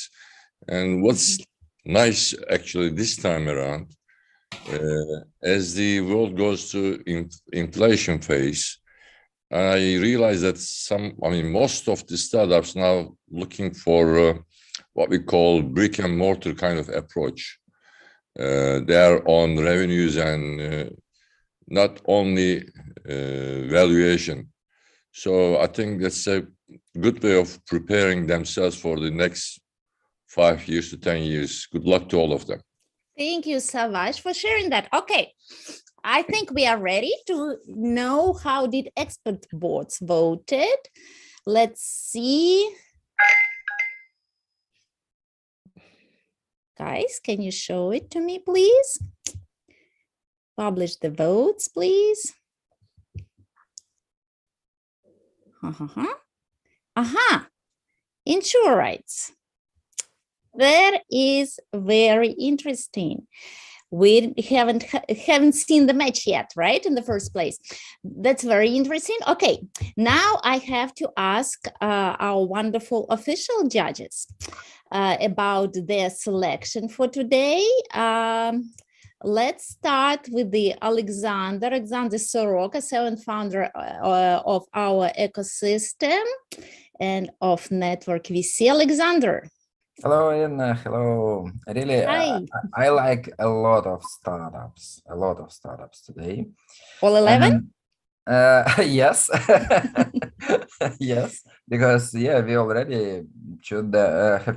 And what's nice actually this time around, as the world goes to inflation phase, I realize that most of the startups now looking for what we call brick and mortar kind of approach. They are on revenues and not only valuation. So I think that's a good way of preparing themselves for the next 5 years to 10 years. Good luck to all of them. Thank you so much for sharing that. Okay, I think we are ready to know how did expert boards voted. Let's see. Guys, can you show it to me, please? Publish the votes, please. Insure rights. That is very interesting. We haven't seen the match yet, right? In the first place. That's very interesting. Okay, now I have to ask our wonderful official judges about their selection for today. Let's start with the Alexander Soroka, and founder of our ecosystem and of Network VC. Alexander. Hello, Anna. Hello. Really, I like a lot of startups today. All 11? Yes. Yes, because we already should have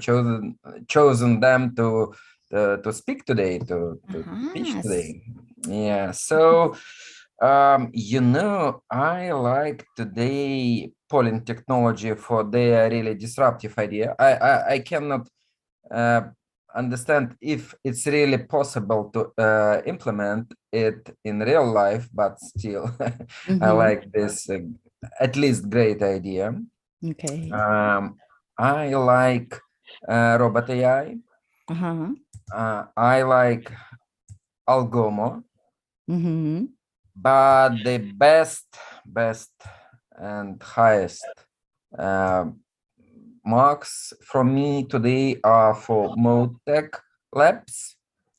chosen them to speak today, to pitch today. Yeah. So, I like today polling technology for their really disruptive idea. I cannot understand if it's really possible to implement it in real life, but still, I like this at least great idea. Okay. I like robot AI. I like Algomo. But the best and highest marks from me today are for ModTech Labs,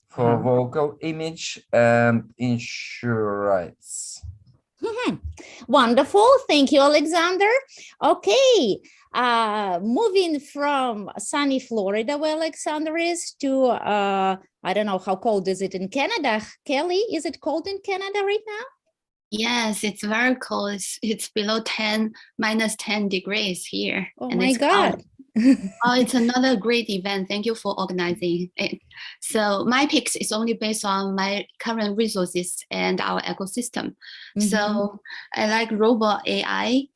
for vocal image and insure rights. Wonderful. Thank you, Alexander. Okay. Moving from sunny Florida, where Alexander is, to I don't know how cold is it in Canada. Kelly, is it cold in Canada right now? Yes, it's very cold. It's below minus 10 degrees here. Oh and my God. It's another great event. Thank you for organizing it. So my picks is only based on my current resources and our ecosystem. So I like robot AI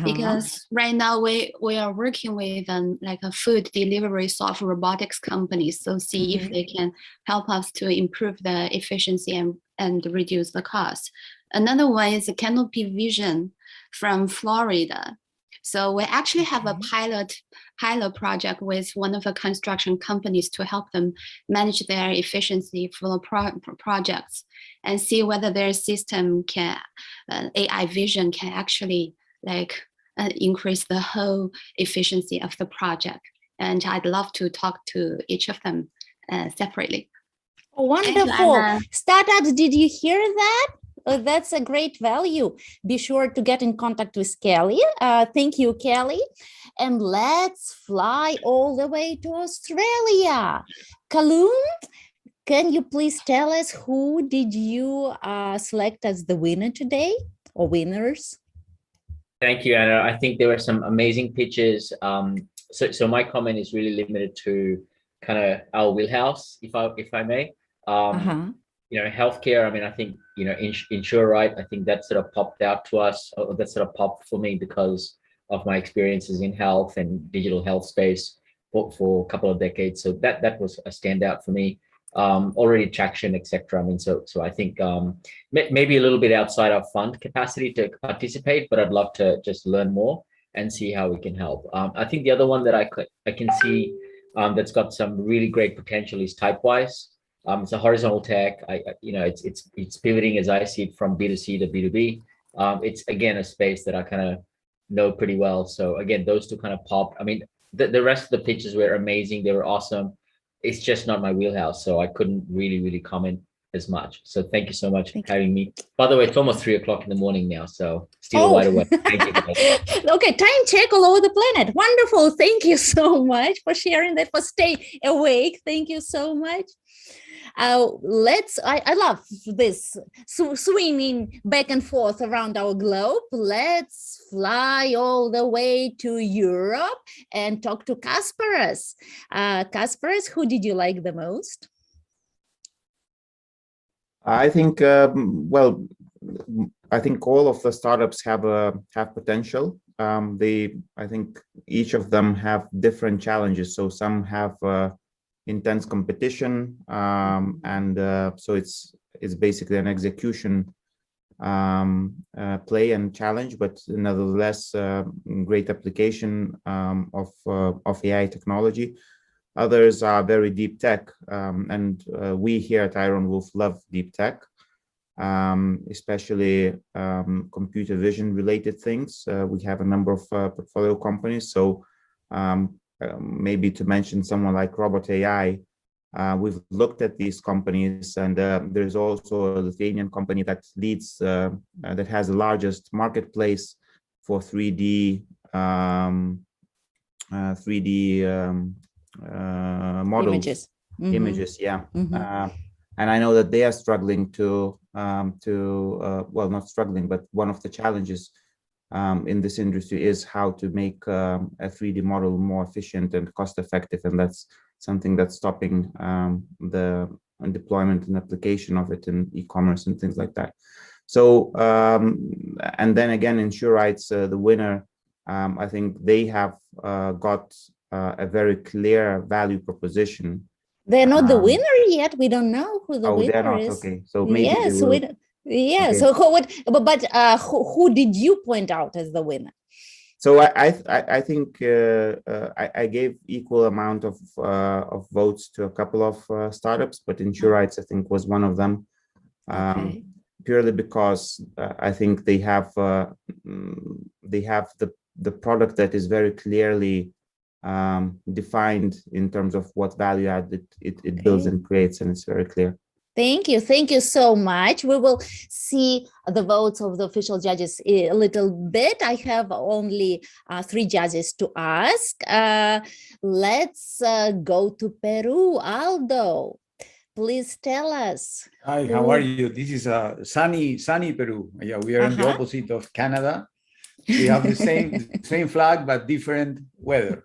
because right now we are working with like a food delivery software robotics company. So see if they can help us to improve the efficiency and reduce the cost. Another one is a Canopy Vision from Florida. So we actually have a pilot project with one of the construction companies to help them manage their efficiency for the projects and see whether their system can, AI vision can actually increase the whole efficiency of the project. And I'd love to talk to each of them separately. Oh, wonderful. Startups, did you hear that? That's a great value. Be sure to get in contact with Kelly. Thank you, Kelly. And let's fly all the way to Australia. Kaloum, can you please tell us who did you select as the winner today or winners? Thank you, Anna. I think there were some amazing pitches. So my comment is really limited to kind of our wheelhouse, if I may. Healthcare. I mean, I think insure right. I think that sort of popped out to us, or that sort of popped for me because of my experiences in health and digital health space for a couple of decades. So that was a standout for me. Already traction, etc. I mean, so I think maybe a little bit outside our fund capacity to participate, but I'd love to just learn more. and see how we can help. I think the other one that I can see that's got some really great potential is Typewise. It's a horizontal tech. It's pivoting as I see it from B2C to B2B. It's again a space that I kind of know pretty well. So again, those two kind of popped. I mean, the rest of the pitches were amazing. They were awesome. It's just not my wheelhouse, so I couldn't really comment as much. So thank you so much for having me. By the way, it's almost 3 o'clock in the morning now, so still wide awake. Thank you guys. Okay, time check all over the planet. Wonderful. Thank you so much for sharing that, for stay awake. Thank you so much. I love this swinging back and forth around our globe. Let's fly all the way to Europe and talk to Kasparas. Kasparas, who did you like the most? I think, well, I think all of the startups have potential. I think each of them have different challenges. So some have intense competition, and so it's basically an execution play and challenge, but nevertheless great application of AI technology. Others are very deep tech, and we here at Iron Wolf love deep tech, especially computer vision related things. We have a number of portfolio companies. So maybe to mention someone like Robot AI, we've looked at these companies, and there's also a Lithuanian company that leads, that has the largest marketplace for 3D models, images, yeah. And I know that they are struggling to well, not struggling, but one of the challenges in this industry is how to make a 3D model more efficient and cost effective, and that's something that's stopping the deployment and application of it in e-commerce and things like that. So and then again, InsureRights, the winner, I think they have got a very clear value proposition. They're not the winner yet. We don't know who the winner they're not. is. Okay, so maybe yes, will... yeah. Okay. So who did you point out as the winner? So I think I gave equal amount of votes to a couple of startups, but InsureRights I think was one of them, purely because I think they have the product that is very clearly defined in terms of what value add it builds and creates, and it's very clear. Thank you so much. We will see the votes of the official judges a little bit. I have only 3 judges to ask. Let's go to Peru. Aldo, please tell us. Hi, how are you? This is sunny Peru. Yeah, we are in the opposite of Canada. We have the same flag, but different weather.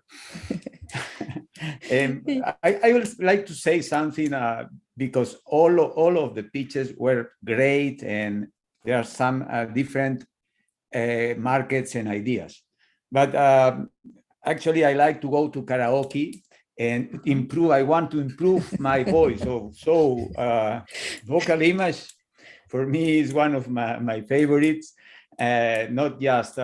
I would like to say something because all of the pitches were great, and there are some different markets and ideas. But actually, I like to go to karaoke and improve. I want to improve my voice. So vocal image for me is one of my favorites. Not just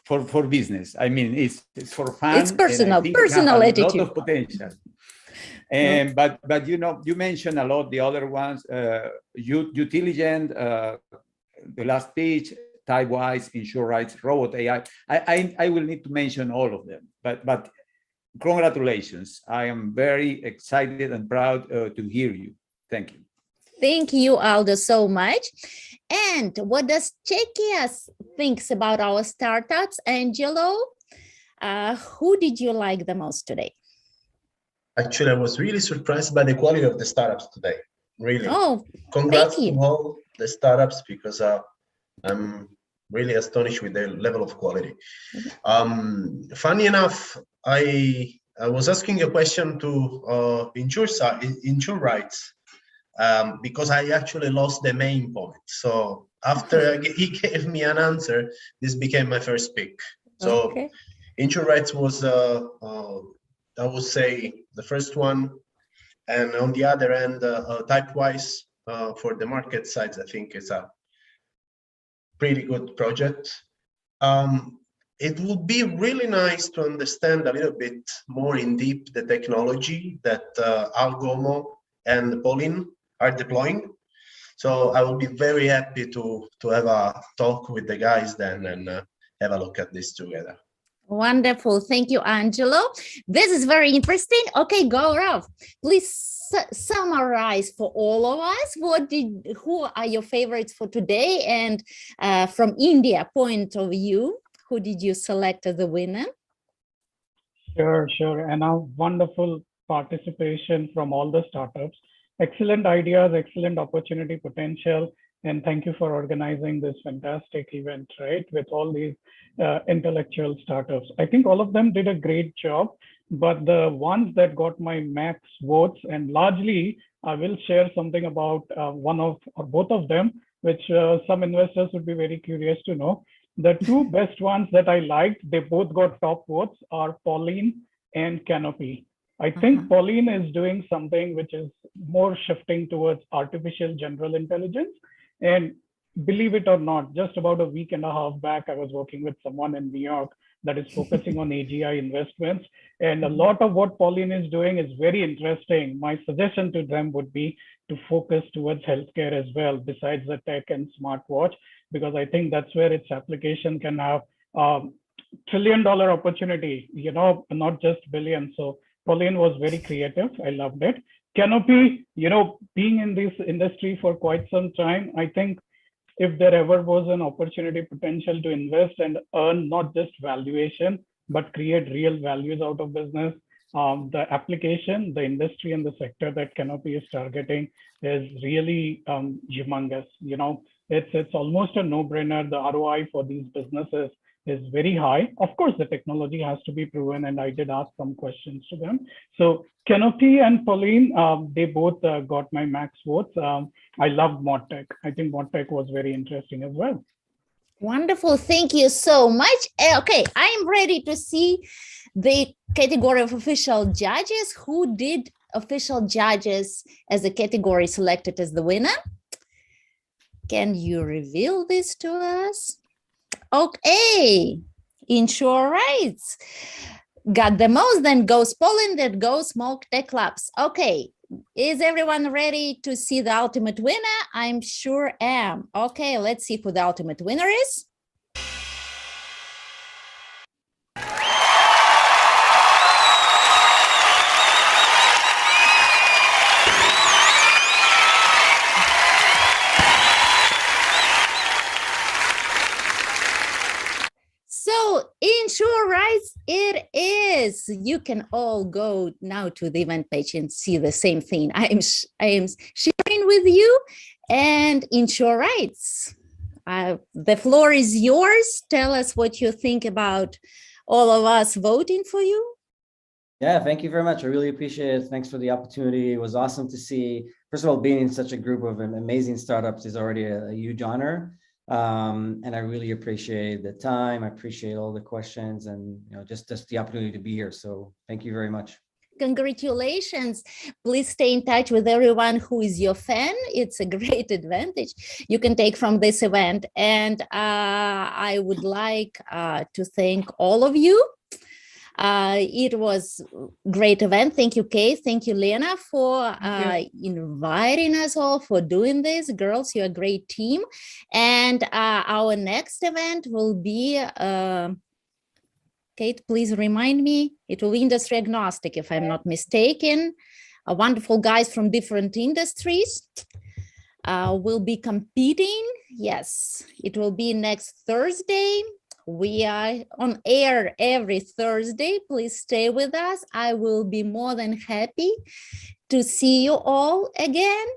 for business. I mean, it's for fun. It's personal attitude. A lot of potential. But you mentioned a lot the other ones. Utilligent, the last pitch, Typewise, InsureRights, Robot AI. I will need to mention all of them. But congratulations! I am very excited and proud to hear you. Thank you. Thank you, Aldo, so much. And what does Czechias thinks about our startups? Angelo, who did you like the most today? Actually, I was really surprised by the quality of the startups today. Really. Oh, congrats to all the startups, because I'm really astonished with the level of quality. Funny enough, I was asking a question to InsureRights. Because I actually lost the main point. So after he gave me an answer, this became my first pick. So InsureRights was, I would say, the first one. And on the other end, Typewise for the market sides, I think is a pretty good project. It would be really nice to understand a little bit more in deep the technology that Algomo and Pauline are deploying. So I will be very happy to have a talk with the guys then and have a look at this together. Wonderful. Thank you, Angelo. This is very interesting. Okay, Gaurav, please summarize for all of us who are your favorites for today, and from India point of view, who did you select as the winner? Sure. And a wonderful participation from all the startups. Excellent ideas, excellent opportunity potential. And thank you for organizing this fantastic event, right? With all these intellectual startups. I think all of them did a great job, but the ones that got my max votes, and largely, I will share something about one of or both of them, which some investors would be very curious to know. The two best ones that I liked, they both got top votes, are Pauline and Canopy. I think Pauline is doing something which is more shifting towards artificial general intelligence. And believe it or not, just about a week and a half back, I was working with someone in New York that is focusing on AGI investments. And a lot of what Pauline is doing is very interesting. My suggestion to them would be to focus towards healthcare as well, besides the tech and smartwatch, because I think that's where its application can have $1 trillion opportunity, not just billion. So Pauline was very creative. I loved it. Canopy, being in this industry for quite some time, I think if there ever was an opportunity potential to invest and earn not just valuation, but create real values out of business, the application, the industry and the sector that Canopy is targeting is really humongous. It's almost a no-brainer. The ROI for these businesses is very high. Of course, the technology has to be proven, and I did ask some questions to them. So Canopy and Pauline, they both got my max votes. I loved ModTech. I think ModTech was very interesting as well. Wonderful. Thank you so much. Okay, I'm ready to see the category of official judges. Who did official judges as a category selected as the winner? Can you reveal this to us? Okay, Insure Rights got the most, then goes Poland, that goes ModTech Labs. Okay, is everyone ready to see the ultimate winner? I'm sure am. Okay, let's see who the ultimate winner is. So Insure Rights it is. You can all go now to the event page and see the same thing I am sharing with you. And Insure Rights, the floor is yours. Tell us what you think about all of us voting for you. Yeah, thank you very much. I really appreciate it. Thanks for the opportunity. It was awesome to see. First of all, being in such a group of amazing startups is already a huge honor. And I really appreciate the time. I appreciate all the questions and just the opportunity to be here. So thank you very much. Congratulations. Please stay in touch with everyone who is your fan. It's a great advantage you can take from this event. And I would like to thank all of you. It was a great event. Thank you, Kate. Thank you, Lena, for inviting us all, for doing this. Girls, you're a great team. And our next event will be, Kate, please remind me, it will be industry agnostic, if I'm not mistaken. Wonderful guys from different industries will be competing. Yes, it will be next Thursday. We are on air every Thursday. Please stay with us. I will be more than happy to see you all again.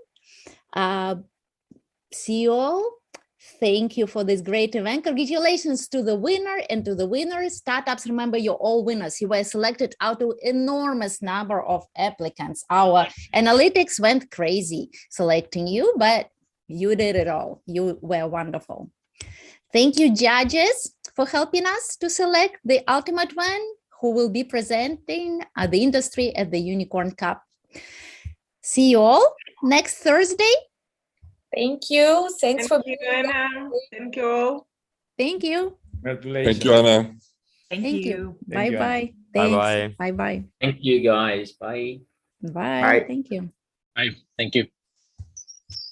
See you all. Thank you for this great event. Congratulations to the winner and to the winners. Startups, remember, you're all winners. You were selected out of enormous number of applicants. Our analytics went crazy selecting you, but you did it all. You were wonderful. Thank you, judges, for helping us to select the ultimate one who will be presenting the industry at the Unicorn Cup. See you all next Thursday. Thank you. Thanks for being here. Thank you all. Thank you. Congratulations. Thank you, Anna. Thank you. Thank you, Anna. Bye-bye. Bye-bye. Thanks. Bye-bye. Thank you, guys. Bye. Bye. Bye. Thank you. Bye. Thank you.